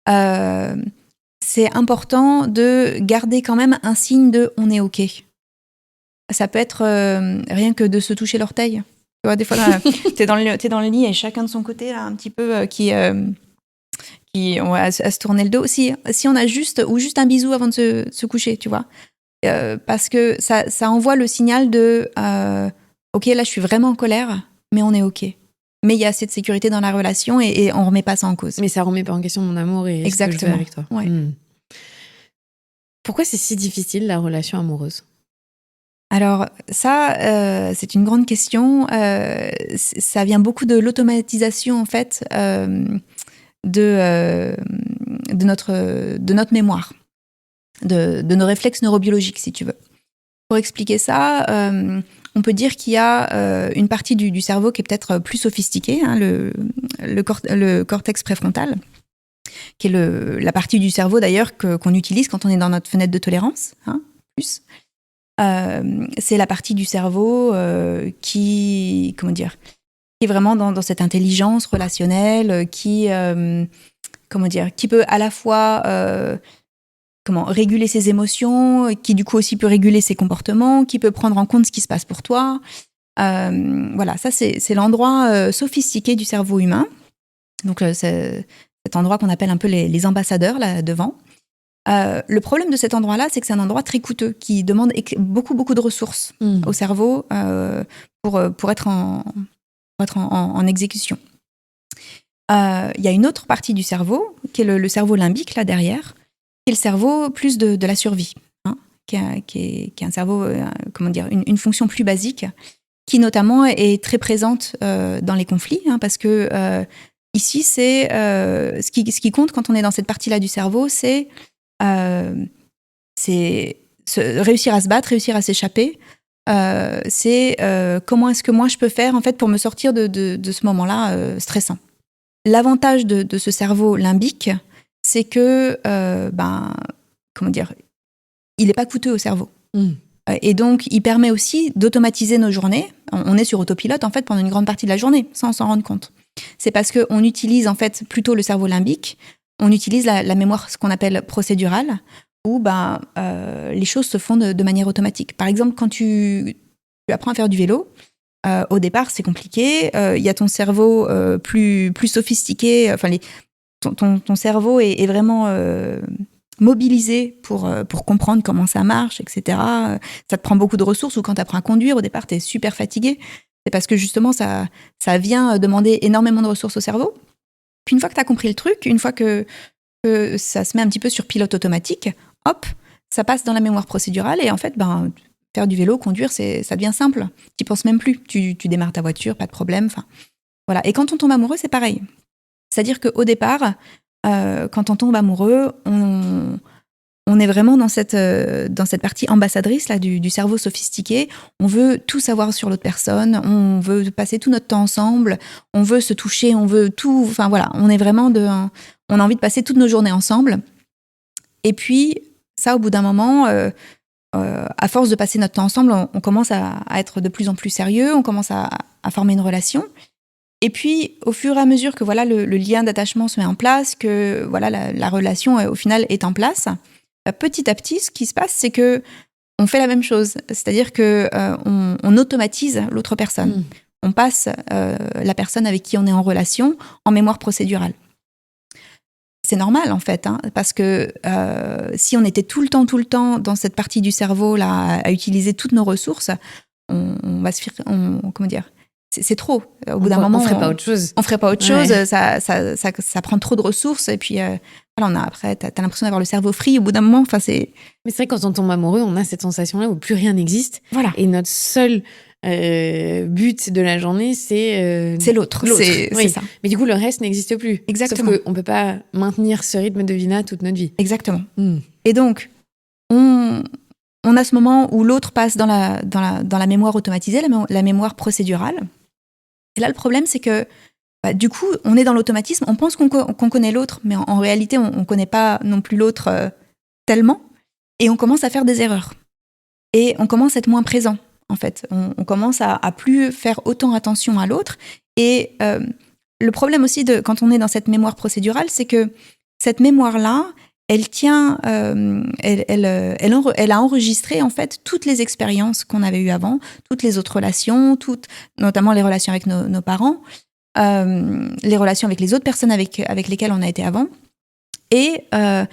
c'est important de garder quand même un signe de « on est OK ». Ça peut être rien que de se toucher l'orteil. Tu vois, des fois, t'es dans le lit et chacun de son côté, là, un petit peu, qui à se tourner le dos. Si on a juste un bisou avant de se coucher, tu vois. Parce que ça envoie le signal de ok, là je suis vraiment en colère, mais on est ok. Mais il y a assez de sécurité dans la relation et on remet pas ça en cause. Mais ça remet pas en question mon amour et exactement. Ce que je fais avec toi. Ouais. Pourquoi c'est si difficile la relation amoureuse ? Alors ça, c'est une grande question. Ça vient beaucoup de l'automatisation en fait de notre mémoire, de nos réflexes neurobiologiques, si tu veux. Pour expliquer ça, on peut dire qu'il y a une partie du cerveau qui est peut-être plus sophistiquée, hein, le cortex préfrontal, qui est la partie du cerveau d'ailleurs qu'on utilise quand on est dans notre fenêtre de tolérance, hein, plus. C'est la partie du cerveau qui est vraiment dans cette intelligence relationnelle, qui peut à la fois réguler ses émotions, qui du coup aussi peut réguler ses comportements, qui peut prendre en compte ce qui se passe pour toi. Voilà, ça c'est l'endroit sophistiqué du cerveau humain. Donc c'est cet endroit qu'on appelle un peu les ambassadeurs là devant. Le problème de cet endroit-là, c'est que c'est un endroit très coûteux qui demande beaucoup de ressources au cerveau pour être en exécution. Il y a une autre partie du cerveau qui est le cerveau limbique là derrière, qui est le cerveau plus de la survie, hein, qui est un cerveau, une fonction plus basique, qui notamment est très présente dans les conflits, hein, parce que ici c'est ce qui compte quand on est dans cette partie-là du cerveau, c'est réussir à se battre, réussir à s'échapper. C'est comment est-ce que moi je peux faire en fait pour me sortir de ce moment-là stressant. L'avantage de ce cerveau limbique, c'est que il n'est pas coûteux au cerveau. Et donc il permet aussi d'automatiser nos journées. On est sur autopilote en fait pendant une grande partie de la journée sans s'en rendre compte. C'est parce qu'on utilise en fait plutôt le cerveau limbique. On utilise la mémoire, ce qu'on appelle procédurale, où les choses se font de manière automatique. Par exemple, quand tu apprends à faire du vélo, au départ, c'est compliqué. Il y a ton cerveau plus sophistiqué. Enfin, ton cerveau est vraiment mobilisé pour comprendre comment ça marche, etc. Ça te prend beaucoup de ressources. Ou quand tu apprends à conduire, au départ, tu es super fatigué. C'est parce que justement, ça vient demander énormément de ressources au cerveau. Puis une fois que tu as compris le truc, une fois que ça se met un petit peu sur pilote automatique, hop, ça passe dans la mémoire procédurale et en fait, faire du vélo, conduire, ça devient simple. Tu n'y penses même plus. Tu démarres ta voiture, pas de problème. Voilà. Et quand on tombe amoureux, c'est pareil. C'est-à-dire qu'au départ, quand on tombe amoureux, on est vraiment dans cette partie ambassadrice là, du cerveau sophistiqué. On veut tout savoir sur l'autre personne, on veut passer tout notre temps ensemble, on veut se toucher, on veut tout. Enfin voilà, on est vraiment on a envie de passer toutes nos journées ensemble. Et puis, ça, au bout d'un moment, à force de passer notre temps ensemble, on commence à être de plus en plus sérieux, on commence à former une relation. Et puis, au fur et à mesure que voilà, le lien d'attachement se met en place, que voilà, la relation, au final, est en place, petit à petit, ce qui se passe, c'est que on fait la même chose. C'est-à-dire que on automatise l'autre personne. On passe la personne avec qui on est en relation en mémoire procédurale. C'est normal, en fait, hein, parce que si on était tout le temps dans cette partie du cerveau là, à utiliser toutes nos ressources, on va se faire... comment dire ? C'est trop. Au bout d'un moment, on ferait pas autre chose. On ferait pas autre chose. Ça prend trop de ressources. Et puis, voilà, après, t'as l'impression d'avoir le cerveau free. Au bout d'un moment, enfin, c'est... Mais c'est vrai, quand on tombe amoureux, on a cette sensation-là où plus rien n'existe. Voilà. Et notre seul but de la journée, c'est l'autre. Oui. C'est ça. Mais du coup, le reste n'existe plus. Exactement. Sauf qu'on peut pas maintenir ce rythme de vie-là toute notre vie. Exactement. Et donc, on a ce moment où l'autre passe dans la mémoire automatisée, la mémoire procédurale. Et là, le problème, c'est que du coup, on est dans l'automatisme, on pense qu'on connaît l'autre, mais en réalité, on ne connaît pas non plus l'autre tellement, et on commence à faire des erreurs. Et on commence à être moins présent, en fait. On commence à plus faire autant attention à l'autre. Et le problème aussi, quand on est dans cette mémoire procédurale, c'est que cette mémoire-là, elle tient, elle a enregistré en fait toutes les expériences qu'on avait eues avant, toutes les autres relations, notamment les relations avec nos parents, les relations avec les autres personnes avec lesquelles on a été avant. Et elle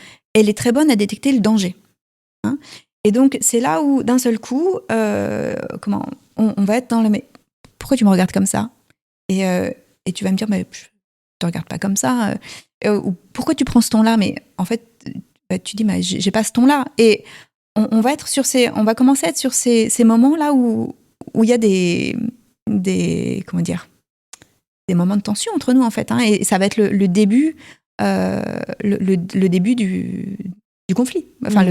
est très bonne à détecter le danger. Hein. Et donc, c'est là où, d'un seul coup, on va être dans le... Mais pourquoi tu me regardes comme ça ? Et tu vas me dire, mais je te regarde pas comme ça. Ou pourquoi tu prends ce ton-là ? Mais en fait, tu dis, mais j'ai pas ce ton-là. Et on va commencer à être sur ces moments-là où il y a des moments de tension entre nous, en fait. Hein, et ça va être le début, le début du conflit. Enfin,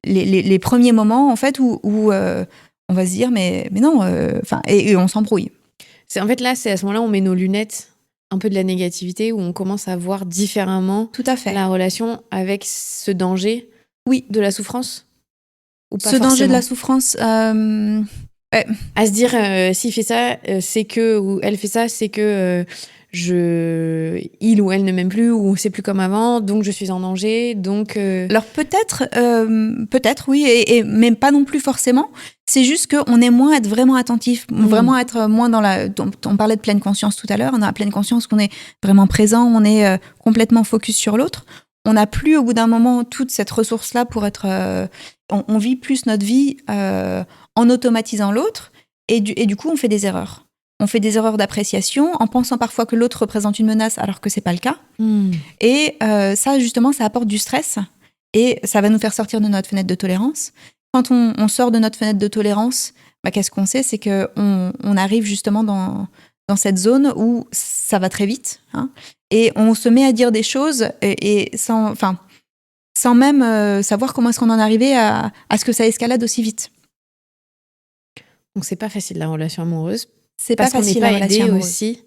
les premiers moments, en fait, où on va se dire, mais non, et on s'embrouille. En fait, là, c'est à ce moment-là, on met nos lunettes un peu de la négativité, où on commence à voir différemment tout à fait. La relation avec ce danger de la souffrance ou pas ce forcément. Danger de la souffrance, à se dire, s'il fait ça, c'est que, ou elle fait ça, c'est que il ou elle ne m'aime plus, ou c'est plus comme avant, donc je suis en danger, donc... Alors peut-être, oui, et même pas non plus forcément. C'est juste qu'on est moins à être vraiment attentif, vraiment être moins dans on parlait de pleine conscience tout à l'heure, on a pleine conscience qu'on est vraiment présent, on est complètement focus sur l'autre. On n'a plus, au bout d'un moment, toute cette ressource-là pour être... on vit plus notre vie en automatisant l'autre, et du coup, on fait des erreurs. On fait des erreurs d'appréciation en pensant parfois que l'autre représente une menace alors que c'est pas le cas. Et ça, justement, ça apporte du stress et ça va nous faire sortir de notre fenêtre de tolérance. Quand on sort de notre fenêtre de tolérance, qu'est-ce qu'on sait ? C'est qu'on arrive justement dans cette zone où ça va très vite. Hein, et on se met à dire des choses et sans même savoir comment est-ce qu'on en est arrivé à ce que ça escalade aussi vite. Donc c'est pas facile la relation amoureuse. C'est pas facile la relation amoureuse. Aussi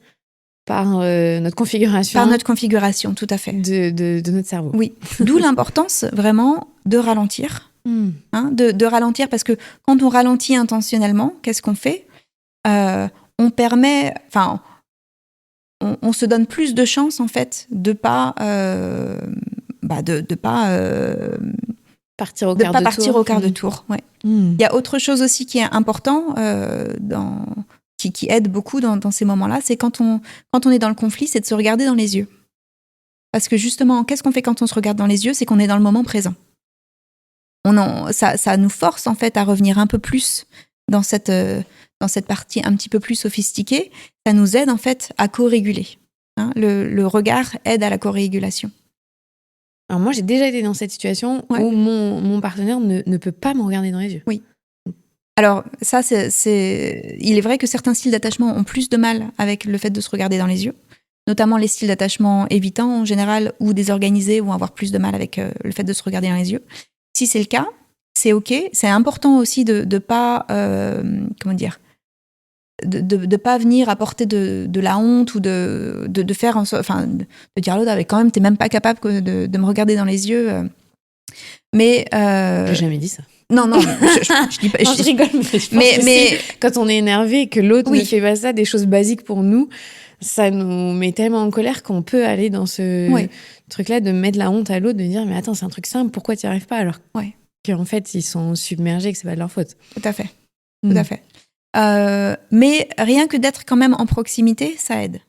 par notre configuration. Par notre configuration, tout à fait. De notre cerveau. Oui. D'où l'importance vraiment de ralentir. Hein, de ralentir, parce que quand on ralentit intentionnellement, qu'est-ce qu'on fait ? On permet... on se donne plus de chances, en fait, de pas... partir au quart de tour. Ouais. Il y a autre chose aussi qui est important qui aide beaucoup dans ces moments-là, c'est quand on est dans le conflit, c'est de se regarder dans les yeux. Parce que justement, qu'est-ce qu'on fait quand on se regarde dans les yeux ? C'est qu'on est dans le moment présent. Ça nous force en fait à revenir un peu plus dans cette partie un petit peu plus sophistiquée. Ça nous aide en fait à co-réguler. Hein, le regard aide à la co-régulation. Alors moi, j'ai déjà été dans cette situation où mon partenaire ne peut pas me regarder dans les yeux. Oui. Alors ça, il est vrai que certains styles d'attachement ont plus de mal avec le fait de se regarder dans les yeux. Notamment les styles d'attachement évitants en général ou désorganisés vont avoir plus de mal avec le fait de se regarder dans les yeux. Si c'est le cas, c'est OK. C'est important aussi de pas, de pas venir apporter de la honte ou de faire de dire à l'autre, quand même, t'es même pas capable de me regarder dans les yeux. Mais J'ai jamais dit ça. non, je dis pas. Non, je rigole, mais quand on est énervé et que l'autre ne fait pas ça, des choses basiques pour nous, ça nous met tellement en colère qu'on peut aller dans ce truc-là de mettre la honte à l'autre, de dire mais attends, c'est un truc simple, pourquoi tu n'y arrives pas alors qu'en fait ils sont submergés, que c'est pas de leur faute. Tout à fait, tout à fait. Mais rien que d'être quand même en proximité, ça aide.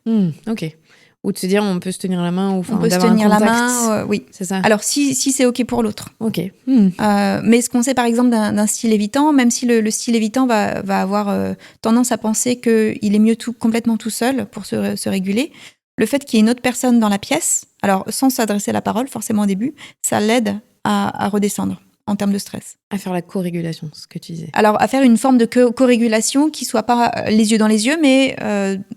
Ok. Ou de se dire on peut se tenir la main, ou on peut se tenir la main, oui. C'est ça. Alors si c'est OK pour l'autre. Ok. Mais ce qu'on sait par exemple d'un style évitant, même si le style évitant va avoir tendance à penser qu'il est mieux complètement tout seul pour se réguler, le fait qu'il y ait une autre personne dans la pièce, alors sans s'adresser la parole forcément au début, ça l'aide à redescendre en termes de stress. À faire la co-régulation, ce que tu disais. Alors à faire une forme de co-régulation qui soit pas les yeux dans les yeux, mais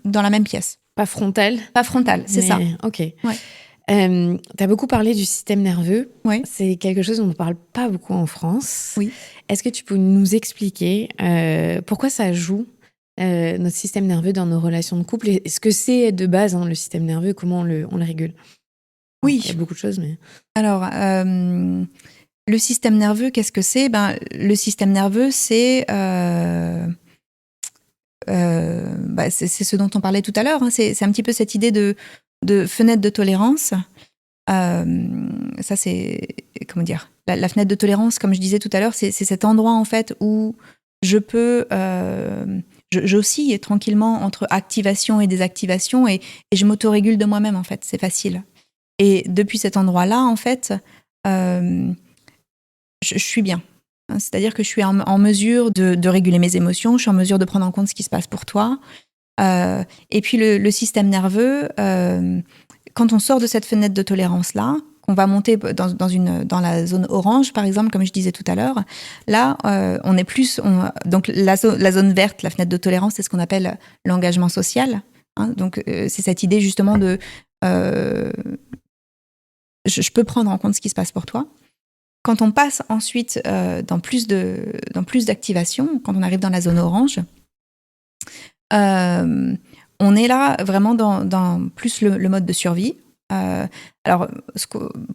dans la même pièce. Pas frontale. Pas frontale, c'est ça. Ok. Ouais. Tu as beaucoup parlé du système nerveux. Ouais. C'est quelque chose dont on ne parle pas beaucoup en France. Oui. Est-ce que tu peux nous expliquer pourquoi ça joue notre système nerveux dans nos relations de couple, et ce que c'est de base, le système nerveux, comment on le régule? Oui. Il y a beaucoup de choses, mais... Alors, le système nerveux, qu'est-ce que c'est? Le système nerveux, c'est ce dont on parlait tout à l'heure. C'est un petit peu cette idée de fenêtre de tolérance. Ça, c'est... Comment dire? La fenêtre de tolérance, comme je disais tout à l'heure, c'est cet endroit, en fait, où je peux... j'oscille tranquillement entre activation et désactivation et je m'autorégule de moi-même, en fait. C'est facile. Et depuis cet endroit-là, en fait, je suis bien. C'est-à-dire que je suis en mesure de réguler mes émotions, je suis en mesure de prendre en compte ce qui se passe pour toi. Et puis le système nerveux, quand on sort de cette fenêtre de tolérance-là, qu'on va monter dans la zone orange, par exemple, comme je disais tout à l'heure, là, on est plus... donc la zone verte, la fenêtre de tolérance, c'est ce qu'on appelle l'engagement social. Donc c'est cette idée justement de... je peux prendre en compte ce qui se passe pour toi. Quand on passe ensuite dans plus d'activation, quand on arrive dans la zone orange, on est là vraiment dans plus le mode de survie. Alors,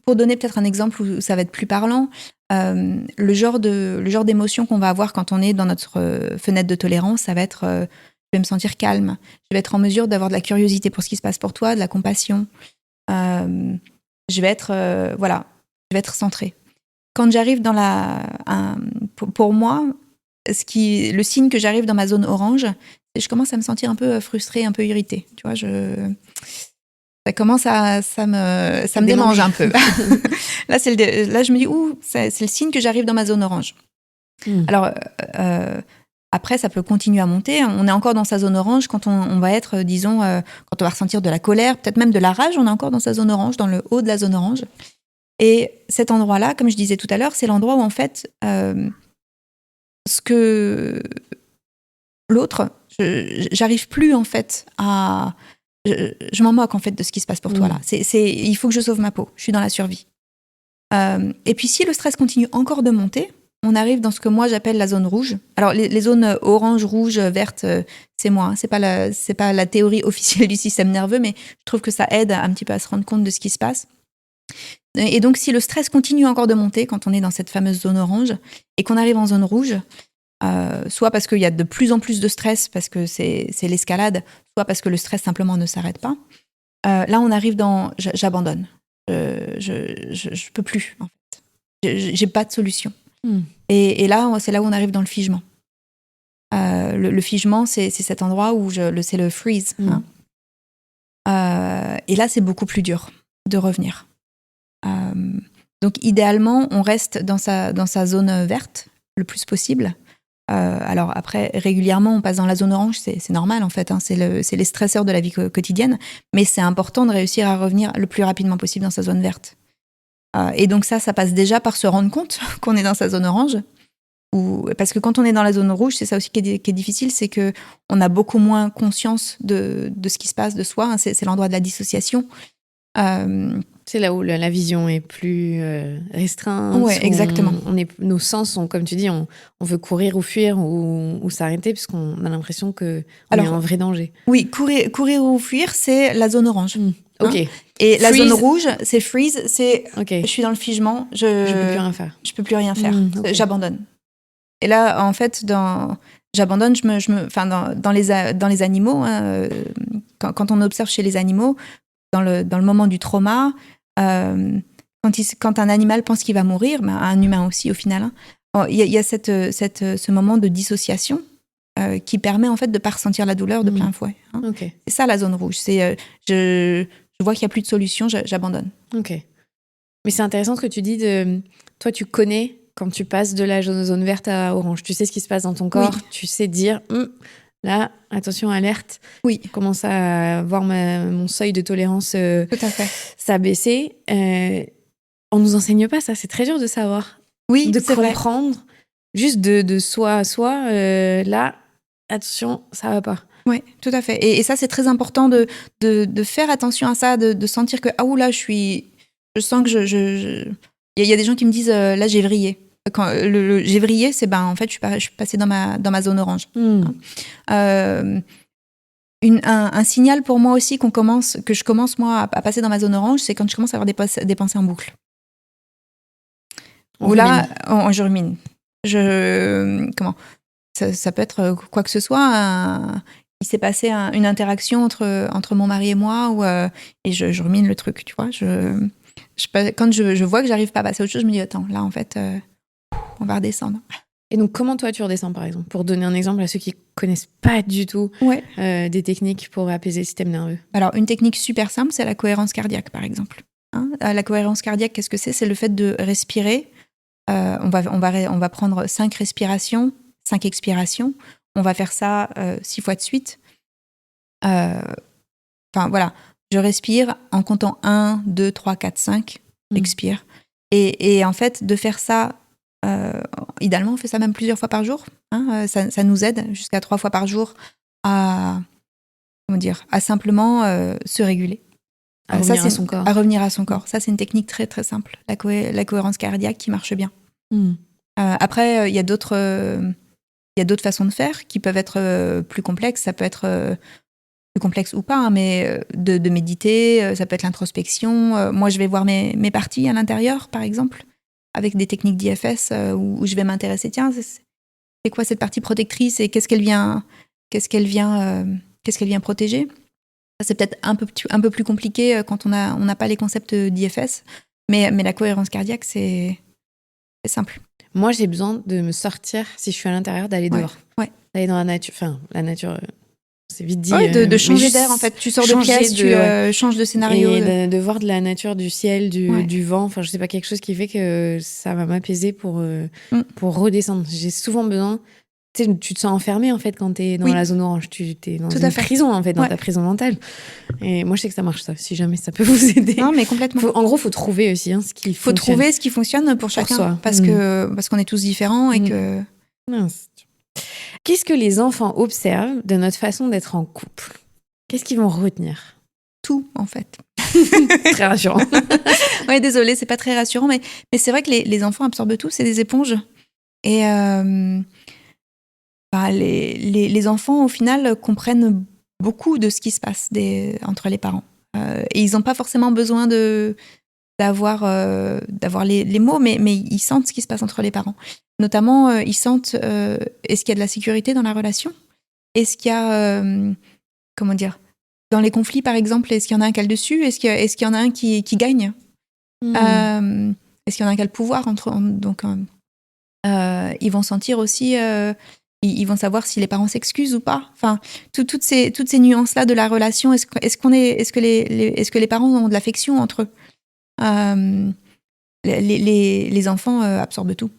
pour donner peut-être un exemple où ça va être plus parlant, le genre d'émotion qu'on va avoir quand on est dans notre fenêtre de tolérance, ça va être je vais me sentir calme, je vais être en mesure d'avoir de la curiosité pour ce qui se passe pour toi, de la compassion. Je vais être centrée. Quand j'arrive dans pour moi, le signe que j'arrive dans ma zone orange, c'est que je commence à me sentir un peu frustrée, un peu irritée. Tu vois, ça commence ça me démange un peu. Là, je me dis, c'est le signe que j'arrive dans ma zone orange. Alors, après, ça peut continuer à monter. On est encore dans sa zone orange quand on va être, disons, quand on va ressentir de la colère, peut-être même de la rage, on est encore dans sa zone orange, dans le haut de la zone orange. Et cet endroit-là, comme je disais tout à l'heure, c'est l'endroit où, en fait, ce que l'autre, j'arrive plus, en fait, à... Je m'en moque, en fait, de ce qui se passe pour toi, là. Il faut que je sauve ma peau. Je suis dans la survie. Et puis, si le stress continue encore de monter, on arrive dans ce que moi, j'appelle la zone rouge. Alors, les zones orange, rouge, verte, c'est moi. C'est pas la théorie officielle du système nerveux, mais je trouve que ça aide un petit peu à se rendre compte de ce qui se passe. Et donc, si le stress continue encore de monter quand on est dans cette fameuse zone orange et qu'on arrive en zone rouge, soit parce qu'il y a de plus en plus de stress, parce que c'est l'escalade, soit parce que le stress simplement ne s'arrête pas, là, on arrive dans « j'abandonne ». Je peux plus, en fait. J'ai pas de solution. Et là, c'est là où on arrive dans le figement. Le figement, c'est cet endroit où c'est le freeze. Et là, c'est beaucoup plus dur de revenir. Donc idéalement, on reste dans sa zone verte le plus possible. Alors après, régulièrement, on passe dans la zone orange, c'est normal en fait, c'est les stresseurs de la vie quotidienne, mais c'est important de réussir à revenir le plus rapidement possible dans sa zone verte. Et donc ça passe déjà par se rendre compte qu'on est dans sa zone orange, parce que quand on est dans la zone rouge, c'est ça aussi qui est difficile, c'est qu'on a beaucoup moins conscience de ce qui se passe de soi, c'est l'endroit de la dissociation. C'est là où la vision est plus restreinte. Ouais, exactement. Nos sens sont, comme tu dis, on veut courir ou fuir ou s'arrêter parce qu'on a l'impression qu'on est en vrai danger. Oui, courir ou fuir, c'est la zone orange. Ok. Et freeze. La zone rouge, c'est freeze, c'est je suis dans le figement, je peux plus rien faire. Je peux plus rien faire, okay. J'abandonne. Et là, en fait, j'abandonne, dans les animaux, hein, quand on observe chez les animaux, dans le moment du trauma, quand un animal pense qu'il va mourir, un humain aussi au final, il y a ce moment de dissociation qui permet en fait de ne pas ressentir la douleur de plein fouet. Hein. Okay. C'est ça la zone rouge. C'est je vois qu'il n'y a plus de solution, j'abandonne. Ok. Mais c'est intéressant ce que tu dis toi, tu connais quand tu passes de la zone verte à orange. Tu sais ce qui se passe dans ton corps. Oui. Tu sais dire là, attention, alerte. Oui. Je commence à voir mon seuil de tolérance. Tout à fait. Ça a baissé. On nous enseigne pas ça. C'est très dur de savoir. Oui, de c'est comprendre. Vrai. Juste de soi à soi. Là, attention, ça va pas. Oui, tout à fait. Et ça, c'est très important de faire attention à ça, de sentir que là, je sens que il y a des gens qui me disent là, j'ai vrillé. Quand j'ai vrillé, c'est en fait, je suis passée dans ma zone orange. Un signal pour moi aussi que je commence moi à passer dans ma zone orange, c'est quand je commence à avoir des pensées en boucle. Où là, je rumine. Ça peut être quoi que ce soit. Il s'est passé une interaction entre mon mari et moi et je rumine le truc, tu vois. Quand je vois que j'arrive pas à passer à autre chose, je me dis attends, là en fait, on va redescendre. Et donc comment toi tu redescends par exemple, pour donner un exemple à ceux qui connaissent pas du tout des techniques pour apaiser le système nerveux? Alors une technique super simple, c'est la cohérence cardiaque par exemple. Hein, la cohérence cardiaque, qu'est-ce que c'est? C'est le fait de respirer. On va prendre 5 respirations, 5 expirations. On va faire ça 6 fois de suite. Voilà, je respire en comptant 1, 2, 3, 4, 5, expire. Et en fait, de faire ça, idéalement, on fait ça même plusieurs fois par jour. Hein, ça nous aide jusqu'à 3 fois par jour à simplement se réguler. À revenir à son corps. À revenir à son corps. Ça, c'est une technique très, très simple. La cohérence cardiaque qui marche bien. Après, il y a d'autres façons de faire qui peuvent être plus complexes. Ça peut être plus complexe ou pas, hein, mais de méditer, ça peut être l'introspection. Moi, je vais voir mes parties à l'intérieur, par exemple, avec des techniques d'IFS où je vais m'intéresser. Tiens, c'est quoi cette partie protectrice et qu'est-ce qu'elle vient protéger? Ça, c'est peut-être un peu plus compliqué quand on n'a pas les concepts d'IFS, mais la cohérence cardiaque, c'est simple. Moi, j'ai besoin de me sortir, si je suis à l'intérieur, d'aller dehors. Ouais. D'aller dans la nature. Enfin, la nature, c'est vite dit. De changer d'air, en fait. Tu sors de pièce, tu changes de scénario. Et de voir de la nature, du ciel, du vent. Enfin, je sais pas, quelque chose qui fait que ça va m'apaiser pour redescendre. J'ai souvent besoin... Tu te sens enfermé, en fait, quand t'es dans la zone orange. T'es dans une prison, en fait, dans ta prison mentale. Et moi, je sais que ça marche, ça, si jamais ça peut vous aider. Non, mais complètement. En gros, il faut trouver aussi ce qui fonctionne. Faut trouver ce qui fonctionne pour chacun. Soi. Parce qu'on est tous différents et que... Qu'est-ce que les enfants observent de notre façon d'être en couple? Qu'est-ce qu'ils vont retenir? Tout, en fait. Très rassurant. Ouais, désolée, c'est pas très rassurant, mais c'est vrai que les enfants absorbent tout, c'est des éponges. Et... les enfants, au final, comprennent beaucoup de ce qui se passe entre les parents. Et ils n'ont pas forcément besoin d'avoir les mots, mais ils sentent ce qui se passe entre les parents. Notamment, ils sentent est-ce qu'il y a de la sécurité dans la relation? Est-ce qu'il y a, dans les conflits, par exemple, est-ce qu'il y en a un qui a le dessus? Est-ce qu'il y en a un qui gagne? Est-ce qu'il y en a un qui a le pouvoir? Donc, ils vont sentir aussi... ils vont savoir si les parents s'excusent ou pas. Enfin, toutes ces nuances-là de la relation. Est-ce que les parents ont de l'affection entre eux? Les enfants absorbent tout.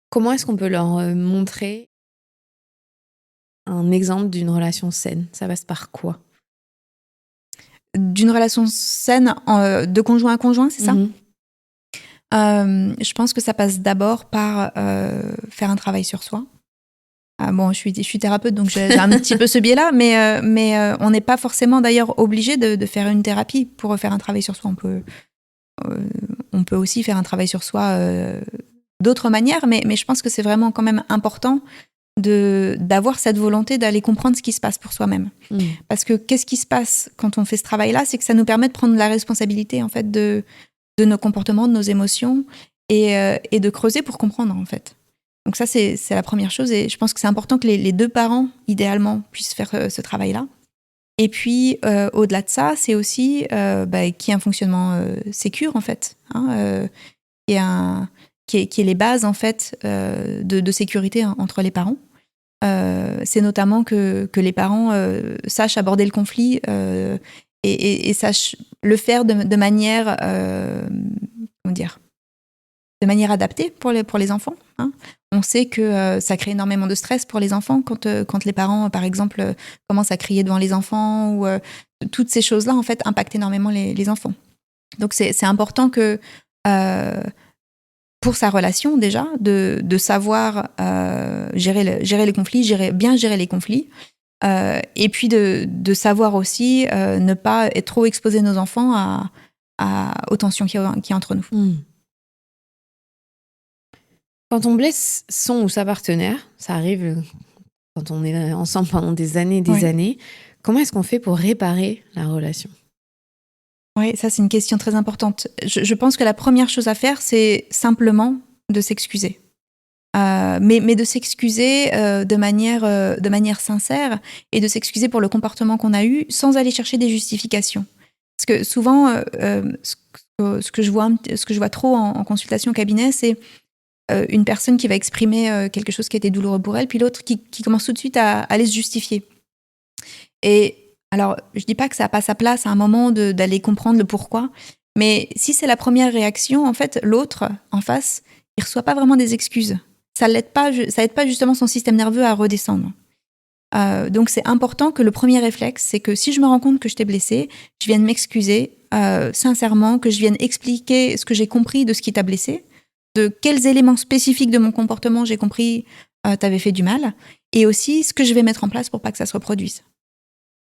Comment est-ce qu'on peut leur montrer un exemple d'une relation saine? Ça passe par quoi? D'une relation saine de conjoint à conjoint, c'est ça? Je pense que ça passe d'abord par faire un travail sur soi. Bon, je suis thérapeute, donc j'ai un petit peu ce biais-là, mais on n'est pas forcément d'ailleurs obligé de faire une thérapie pour faire un travail sur soi. On peut aussi faire un travail sur soi d'autres manières, mais je pense que c'est vraiment quand même important d'avoir cette volonté d'aller comprendre ce qui se passe pour soi-même. Parce que qu'est-ce qui se passe quand on fait ce travail-là, c'est que ça nous permet de prendre la responsabilité en fait de nos comportements, de nos émotions et de creuser pour comprendre en fait. Donc ça, c'est la première chose, et je pense que c'est important que les deux parents, idéalement, puissent faire ce travail-là. Et puis, au-delà de ça, c'est aussi qu'il y ait un fonctionnement sécure, en fait, qui est les bases, en fait, de sécurité entre les parents. C'est notamment que les parents sachent aborder le conflit et sachent le faire de manière, de manière adaptée pour les enfants. On sait que ça crée énormément de stress pour les enfants quand les parents, par exemple, commencent à crier devant les enfants, ou toutes ces choses-là, en fait, impactent énormément les enfants. Donc, c'est important que, pour sa relation, déjà, de savoir gérer les conflits, bien gérer les conflits, et puis de savoir aussi ne pas être trop exposer nos enfants aux tensions qu'il y a entre nous. Quand on blesse son ou sa partenaire, ça arrive quand on est ensemble pendant des années et des années, comment est-ce qu'on fait pour réparer la relation ? Oui, ça c'est une question très importante. Je pense que la première chose à faire, c'est simplement de s'excuser. Mais de s'excuser de manière sincère, et de s'excuser pour le comportement qu'on a eu sans aller chercher des justifications. Parce que souvent, ce que je vois trop en consultation au cabinet, c'est une personne qui va exprimer quelque chose qui a été douloureux pour elle, puis l'autre qui commence tout de suite à aller se justifier. Et alors, je dis pas que ça n'a pas sa place à un moment d'aller comprendre le pourquoi, mais si c'est la première réaction, en fait, l'autre en face, il reçoit pas vraiment des excuses. Ça aide pas justement son système nerveux à redescendre. Donc c'est important que le premier réflexe, c'est que si je me rends compte que je t'ai blessé, je vienne m'excuser sincèrement, que je vienne expliquer ce que j'ai compris de ce qui t'a blessé, de quels éléments spécifiques de mon comportement j'ai compris t'avaient fait du mal, et aussi ce que je vais mettre en place pour pas que ça se reproduise.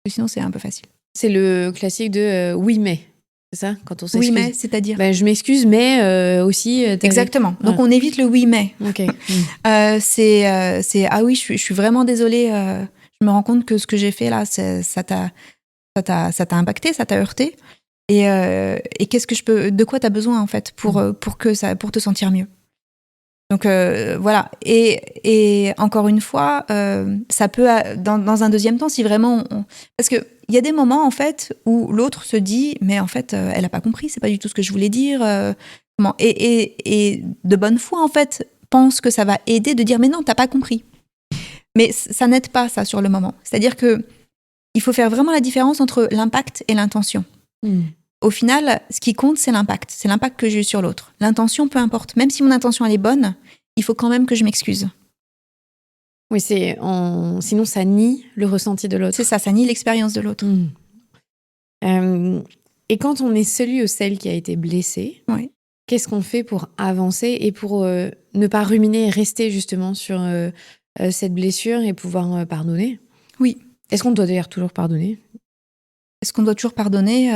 Sinon, c'est un peu facile. C'est le classique de oui, mais. C'est ça, quand on s'excuse. Oui, mais, c'est-à-dire je m'excuse, mais aussi... Exactement. Donc, on évite le oui, mais. Ok. C'est ah oui, je suis vraiment désolée. Je me rends compte que ce que j'ai fait là, ça t'a impacté, ça t'a heurté. Et qu'est-ce que de quoi t'as besoin en fait pour te sentir mieux. Donc voilà. Et encore une fois, ça peut dans un deuxième temps, si vraiment parce que il y a des moments en fait où l'autre se dit mais en fait elle a pas compris, c'est pas du tout ce que je voulais dire. Et de bonne foi en fait pense que ça va aider de dire mais non, t'as pas compris. Mais ça n'aide pas ça sur le moment. C'est-à-dire que il faut faire vraiment la différence entre l'impact et l'intention. Au final, ce qui compte, c'est l'impact. C'est l'impact que j'ai eu sur l'autre. L'intention, peu importe. Même si mon intention, elle est bonne, il faut quand même que je m'excuse. Oui, sinon ça nie le ressenti de l'autre. C'est ça nie l'expérience de l'autre. Et quand on est celui ou celle qui a été blessé, qu'est-ce qu'on fait pour avancer et pour ne pas ruminer et rester justement sur cette blessure et pouvoir pardonner ? Oui. Est-ce qu'on doit d'ailleurs toujours pardonner ? Est-ce qu'on doit toujours pardonner ?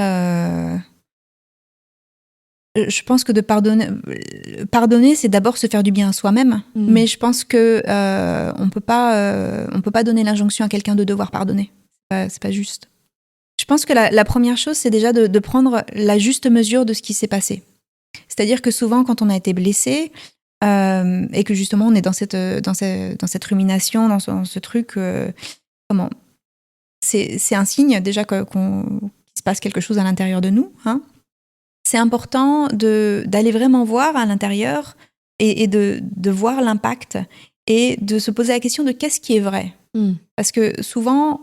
Je pense que de pardonner, c'est d'abord se faire du bien à soi-même. Mais je pense que on peut pas donner l'injonction à quelqu'un de devoir pardonner. C'est pas juste. Je pense que la première chose, c'est déjà de prendre la juste mesure de ce qui s'est passé. C'est-à-dire que souvent, quand on a été blessé et que justement on est dans cette rumination, dans ce truc, c'est un signe déjà qu'il se passe quelque chose à l'intérieur de nous. C'est important d'aller vraiment voir à l'intérieur et de voir l'impact et de se poser la question de qu'est-ce qui est vrai. Parce que souvent,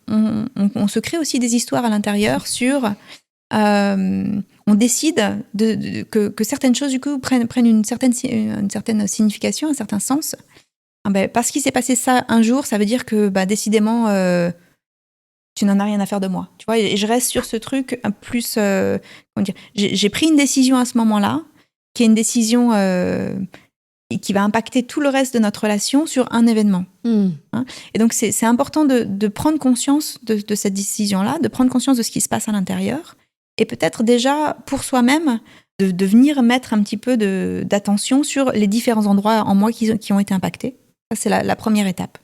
on se crée aussi des histoires à l'intérieur sur... on décide que certaines choses, du coup, prennent une certaine signification, un certain sens. Parce qu'il s'est passé ça un jour, ça veut dire que décidément... tu n'en as rien à faire de moi. Tu vois, et je reste sur ce truc plus... j'ai pris une décision à ce moment-là, qui est une décision qui va impacter tout le reste de notre relation sur un événement. Hein. Et donc, c'est important de prendre conscience de cette décision-là, de prendre conscience de ce qui se passe à l'intérieur, et peut-être déjà, pour soi-même, de venir mettre un petit peu d'attention sur les différents endroits en moi qui ont été impactés. Ça, c'est la première étape.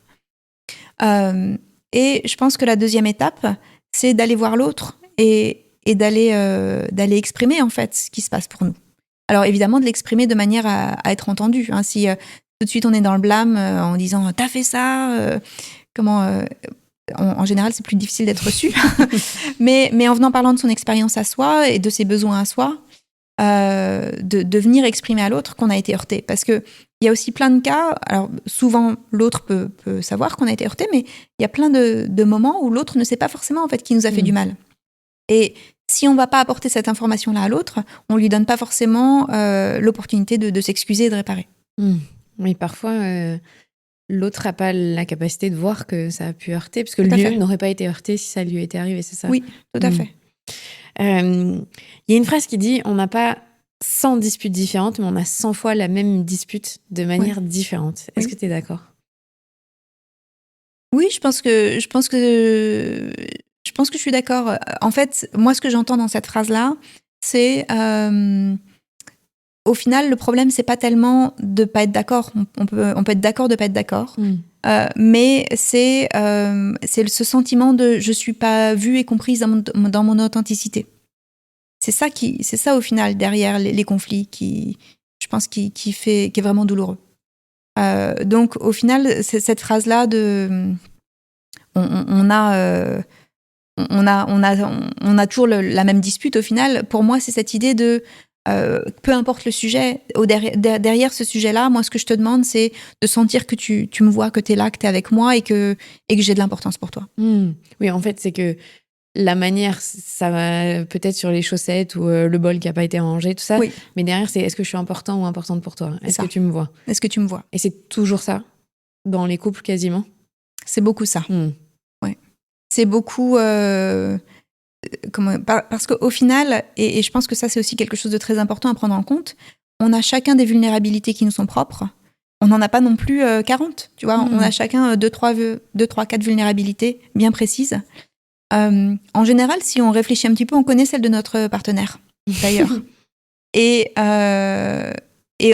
Et je pense que la deuxième étape, c'est d'aller voir l'autre et d'aller exprimer, en fait, ce qui se passe pour nous. Alors, évidemment, de l'exprimer de manière à être entendu. Hein. Si tout de suite, on est dans le blâme en disant « t'as fait ça », en général, c'est plus difficile d'être reçu. mais en parlant de son expérience à soi et de ses besoins à soi, de venir exprimer à l'autre qu'on a été heurté. Parce qu'il y a aussi plein de cas, alors souvent l'autre peut savoir qu'on a été heurté, mais il y a plein de moments où l'autre ne sait pas forcément en fait qui nous a fait du mal. Et si on ne va pas apporter cette information-là à l'autre, on ne lui donne pas forcément l'opportunité de s'excuser et de réparer. Oui, parfois, l'autre n'a pas la capacité de voir que ça a pu heurter, parce que lui n'aurait pas été heurté si ça lui était arrivé, c'est ça? Oui, tout à fait. Y a une phrase qui dit « On n'a pas 100 disputes différentes, mais on a 100 fois la même dispute de manière différente ». Est-ce que tu es d'accord? Oui, je pense que je suis d'accord. En fait, moi, ce que j'entends dans cette phrase-là, c'est au final, le problème, c'est pas tellement de pas être d'accord. On peut être d'accord de pas être d'accord, mais c'est ce sentiment de je suis pas vue et comprise dans mon authenticité. C'est ça au final derrière les conflits je pense, qui est vraiment douloureux. Donc au final, c'est cette phrase-là de on a toujours la même dispute au final. Pour moi, c'est cette idée de peu importe le sujet, derrière ce sujet-là, moi, ce que je te demande, c'est de sentir que tu me vois, que tu es là, que tu es avec moi et que j'ai de l'importance pour toi. Oui, en fait, c'est que la manière, ça va peut-être sur les chaussettes ou le bol qui n'a pas été rangé, tout ça. Oui. Mais derrière, c'est est-ce que je suis important ou importante pour toi? Est-ce que tu me vois? Est-ce que tu me vois? Et c'est toujours ça, dans les couples quasiment? C'est beaucoup ça. Ouais. C'est beaucoup... parce qu'au final, et je pense que ça c'est aussi quelque chose de très important à prendre en compte, on a chacun des vulnérabilités qui nous sont propres. On n'en a pas non plus 40, tu vois. On a chacun 2, 3, 4 vulnérabilités bien précises. En général, si on réfléchit un petit peu, on connaît celle de notre partenaire, d'ailleurs. mais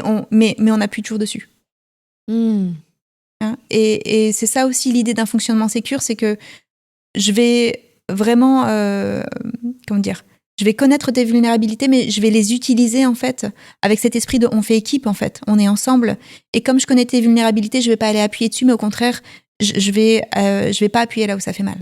on appuie toujours dessus. Hein, et c'est ça aussi l'idée d'un fonctionnement sécure, c'est que je vais vraiment, je vais connaître tes vulnérabilités, mais je vais les utiliser en fait avec cet esprit de on fait équipe en fait, on est ensemble. Et comme je connais tes vulnérabilités, je vais pas aller appuyer dessus, mais au contraire, je vais pas appuyer là où ça fait mal.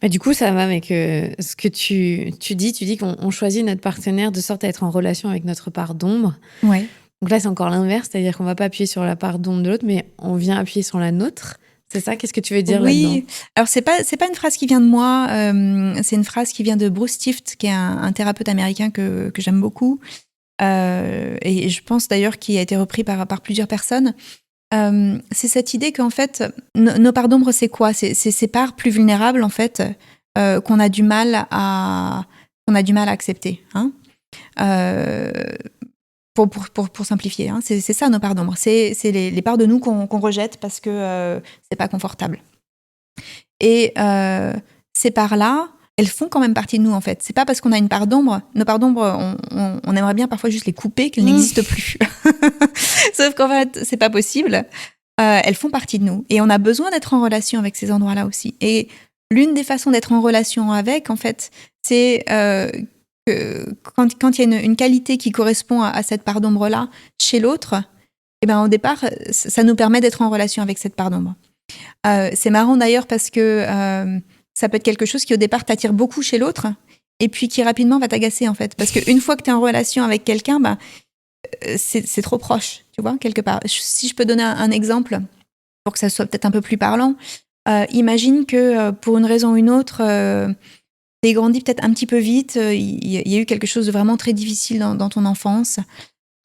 Bah, du coup, ça va avec ce que tu dis qu'on choisit notre partenaire de sorte à être en relation avec notre part d'ombre. Ouais. Donc là, c'est encore l'inverse, c'est-à-dire qu'on va pas appuyer sur la part d'ombre de l'autre, mais on vient appuyer sur la nôtre. C'est ça? Qu'est-ce que tu veux dire là-dedans? Oui, alors c'est pas une phrase qui vient de moi, c'est une phrase qui vient de Bruce Tift, qui est un thérapeute américain que j'aime beaucoup, et je pense d'ailleurs qu'il a été repris par plusieurs personnes. C'est cette idée qu'en fait, nos parts d'ombre, c'est quoi? C'est ces parts plus vulnérables, en fait, qu'on a du mal à accepter. Hein, pour simplifier, hein. C'est ça nos parts d'ombre. C'est les parts de nous qu'on rejette parce que c'est pas confortable. Et ces parts-là, elles font quand même partie de nous, en fait. C'est pas parce qu'on a une part d'ombre. Nos parts d'ombre, on aimerait bien parfois juste les couper, qu'elles n'existent plus. Sauf qu'en fait, c'est pas possible. Elles font partie de nous. Et on a besoin d'être en relation avec ces endroits-là aussi. Et l'une des façons d'être en relation avec, en fait, c'est que quand il y a une qualité qui correspond à cette part d'ombre-là chez l'autre, eh ben, au départ, ça nous permet d'être en relation avec cette part d'ombre. C'est marrant d'ailleurs parce que ça peut être quelque chose qui au départ t'attire beaucoup chez l'autre et puis qui rapidement va t'agacer en fait. Parce qu'une fois que tu es en relation avec quelqu'un, ben, c'est trop proche, tu vois, quelque part. Si je peux donner un exemple pour que ça soit peut-être un peu plus parlant, imagine que pour une raison ou une autre, t'es grandi peut-être un petit peu vite, il y a eu quelque chose de vraiment très difficile dans ton enfance.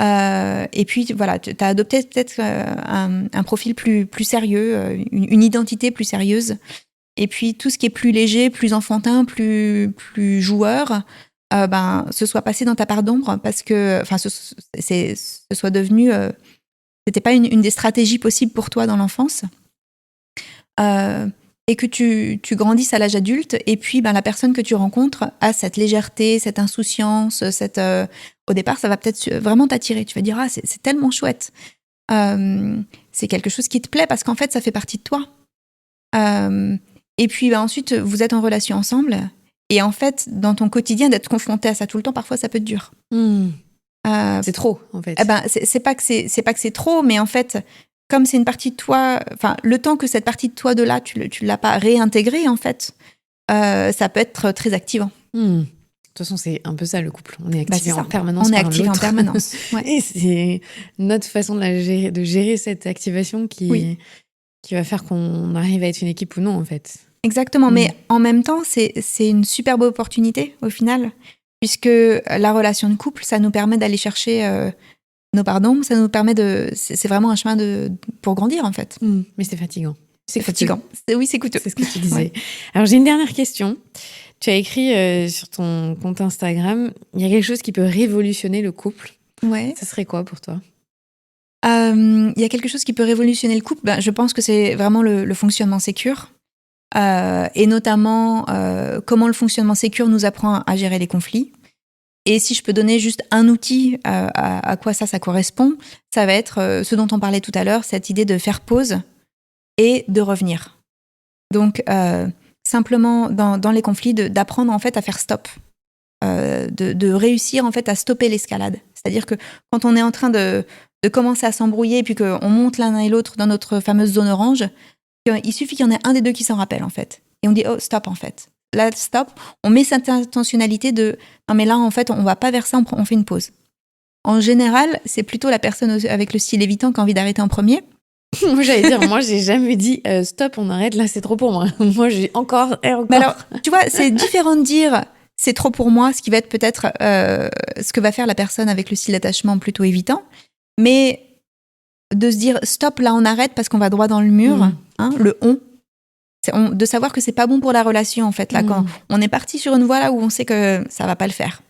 Et puis voilà, tu as adopté peut-être un profil plus sérieux, une identité plus sérieuse. Et puis tout ce qui est plus léger, plus enfantin, plus joueur, ce soit passé dans ta part d'ombre parce que, ce soit devenu c'était pas une des stratégies possibles pour toi dans l'enfance, et que tu grandisses à l'âge adulte, et puis la personne que tu rencontres a cette légèreté, cette insouciance, au départ, ça va peut-être vraiment t'attirer. Tu vas dire, ah, c'est tellement chouette. C'est quelque chose qui te plaît parce qu'en fait, ça fait partie de toi. Et puis ensuite, vous êtes en relation ensemble, et en fait, dans ton quotidien, d'être confronté à ça tout le temps, parfois, ça peut être dur. C'est trop, en fait. C'est pas que c'est trop, mais en fait, comme c'est une partie de toi, le temps que cette partie de toi de là, tu l'as pas réintégrée, en fait, ça peut être très activant. De toute façon, c'est un peu ça, le couple. On est activé en permanence. On est activé en permanence. Ouais. Et c'est notre façon de gérer cette activation qui va faire qu'on arrive à être une équipe ou non, en fait. Exactement, mais en même temps, c'est une superbe opportunité, au final, puisque la relation de couple, ça nous permet d'aller chercher nos pardons, ça nous permet c'est vraiment un chemin pour grandir, en fait. Mais c'est fatigant. C'est fatigant. Oui, c'est coûteux. C'est ce que tu disais. Ouais. Alors, j'ai une dernière question. Tu as écrit sur ton compte Instagram, il y a quelque chose qui peut révolutionner le couple. Ouais. Ça serait quoi pour toi ? Il y a quelque chose qui peut révolutionner le couple. Je pense que c'est vraiment le fonctionnement sécure. Et notamment, comment le fonctionnement sécure nous apprend à gérer les conflits. Et si je peux donner juste un outil à quoi ça correspond, ça va être ce dont on parlait tout à l'heure, cette idée de faire pause et de revenir. Donc, simplement, dans les conflits, d'apprendre en fait à faire stop. De réussir en fait à stopper l'escalade. C'est-à-dire que quand on est en train de commencer à s'embrouiller et puis qu'on monte l'un et l'autre dans notre fameuse zone orange, il suffit qu'il y en ait un des deux qui s'en rappelle en fait. Et on dit, oh, stop en fait. Là, stop. On met cette intentionnalité de, non mais là en fait, on va pas vers ça, on fait une pause. En général, c'est plutôt la personne avec le style évitant qui a envie d'arrêter en premier. Moi, j'allais dire, moi, j'ai jamais dit stop, on arrête, là, c'est trop pour moi. Moi, j'ai encore et encore. Mais alors, tu vois, c'est différent de dire c'est trop pour moi, ce qui va être peut-être ce que va faire la personne avec le style d'attachement plutôt évitant. Mais de se dire stop, là, on arrête parce qu'on va droit dans le mur, le on. De savoir que c'est pas bon pour la relation, en fait, là, quand on est parti sur une voie là où on sait que ça va pas le faire.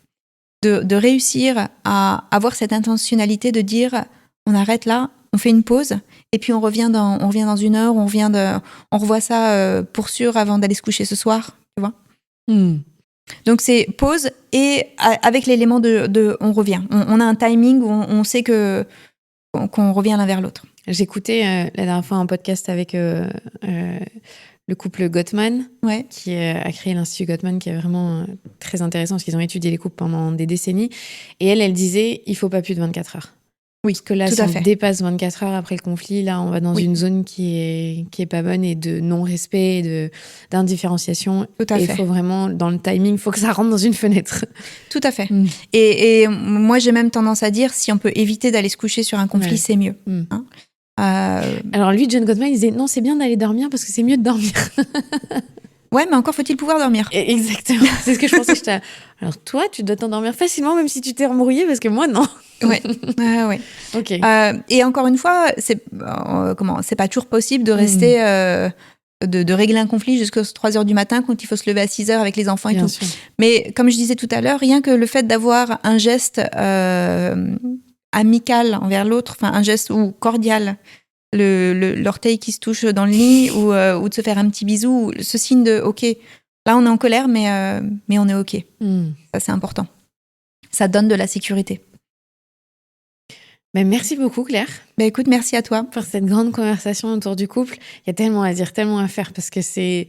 De réussir à avoir cette intentionnalité de dire on arrête là, on fait une pause, et puis on revient dans une heure, on revoit ça pour sûr avant d'aller se coucher ce soir, tu vois. Donc c'est pause et avec l'élément de on revient. On a un timing où on sait qu'on revient l'un vers l'autre. J'écoutais la dernière fois un podcast avec le couple Gottman, qui a créé l'Institut Gottman, qui est vraiment très intéressant parce qu'ils ont étudié les couples pendant des décennies. Et elle disait, il ne faut pas plus de 24 heures. Oui, parce que là, si on dépasse 24 heures après le conflit, là, on va dans une zone qui est pas bonne et de non-respect, et d'indifférenciation. Tout à fait. Il faut vraiment, dans le timing, il faut que ça rentre dans une fenêtre. Tout à fait. Et moi, j'ai même tendance à dire, si on peut éviter d'aller se coucher sur un conflit, c'est mieux. Hein. Alors lui, John Gottman, il disait non, c'est bien d'aller dormir parce que c'est mieux de dormir. Ouais, mais encore faut-il pouvoir dormir. Exactement, c'est ce que je pensais. Alors toi, tu dois t'endormir facilement même si tu t'es embrouillé, parce que moi, non. Ouais. Ok. Et encore une fois, c'est pas toujours possible de rester, de régler un conflit jusqu'à 3h du matin quand il faut se lever à 6h avec les enfants et bien tout. Sûr. Mais comme je disais tout à l'heure, rien que le fait d'avoir un geste amical envers l'autre, enfin un geste ou cordial, l'orteil qui se touche dans le lit ou de se faire un petit bisou, ce signe de ok, là on est en colère mais on est ok. Ça c'est important. Ça donne de la sécurité. Merci beaucoup Claire. Écoute, merci à toi. Pour cette grande conversation autour du couple. Il y a tellement à dire, tellement à faire parce que c'est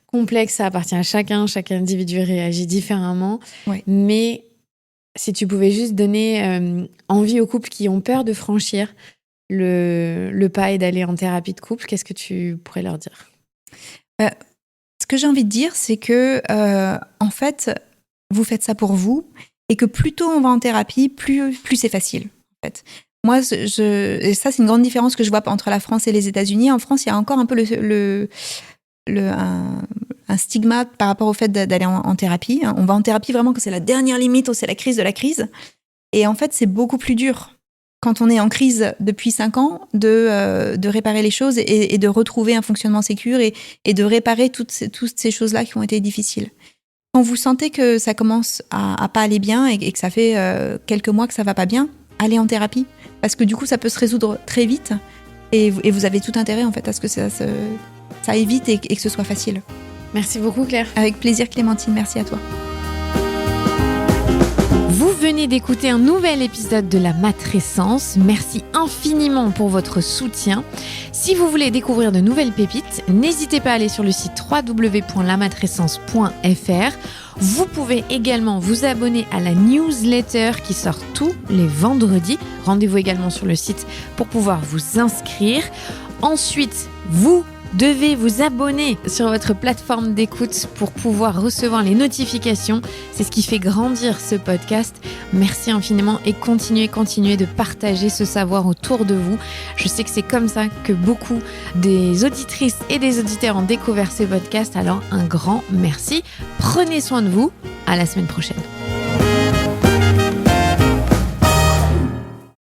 complexe, ça appartient à chacun, chaque individu réagit différemment. Ouais. Mais si tu pouvais juste donner envie aux couples qui ont peur de franchir le pas et d'aller en thérapie de couple, qu'est-ce que tu pourrais leur dire ? Ce que j'ai envie de dire, c'est que en fait, vous faites ça pour vous et que plus tôt on va en thérapie, plus c'est facile. En fait. Moi, et ça, c'est une grande différence que je vois entre la France et les États-Unis. En France, il y a encore un peu un stigma par rapport au fait d'aller en thérapie. On va en thérapie vraiment quand c'est la dernière limite, c'est la crise de la crise. Et en fait, c'est beaucoup plus dur quand on est en crise depuis 5 ans de réparer les choses et de retrouver un fonctionnement sécure et de réparer toutes ces choses-là qui ont été difficiles. Quand vous sentez que ça commence à pas aller bien et que ça fait quelques mois que ça va pas bien, allez en thérapie. parce que du coup, ça peut se résoudre très vite et vous avez tout intérêt en fait à ce que ça évite et que ce soit facile. Merci beaucoup Claire. Avec plaisir Clémentine, merci à toi. Vous venez d'écouter un nouvel épisode de la Matrescence. Merci infiniment pour votre soutien. Si vous voulez découvrir de nouvelles pépites, n'hésitez pas à aller sur le site www.lamatrescence.fr. Vous pouvez également vous abonner à la newsletter qui sort tous les vendredis. Rendez-vous également sur le site pour pouvoir vous inscrire. Ensuite, vous devez vous abonner sur votre plateforme d'écoute pour pouvoir recevoir les notifications. C'est ce qui fait grandir ce podcast. Merci infiniment et continuez de partager ce savoir autour de vous. Je sais que c'est comme ça que beaucoup des auditrices et des auditeurs ont découvert ce podcast. Alors un grand merci. Prenez soin de vous. À la semaine prochaine.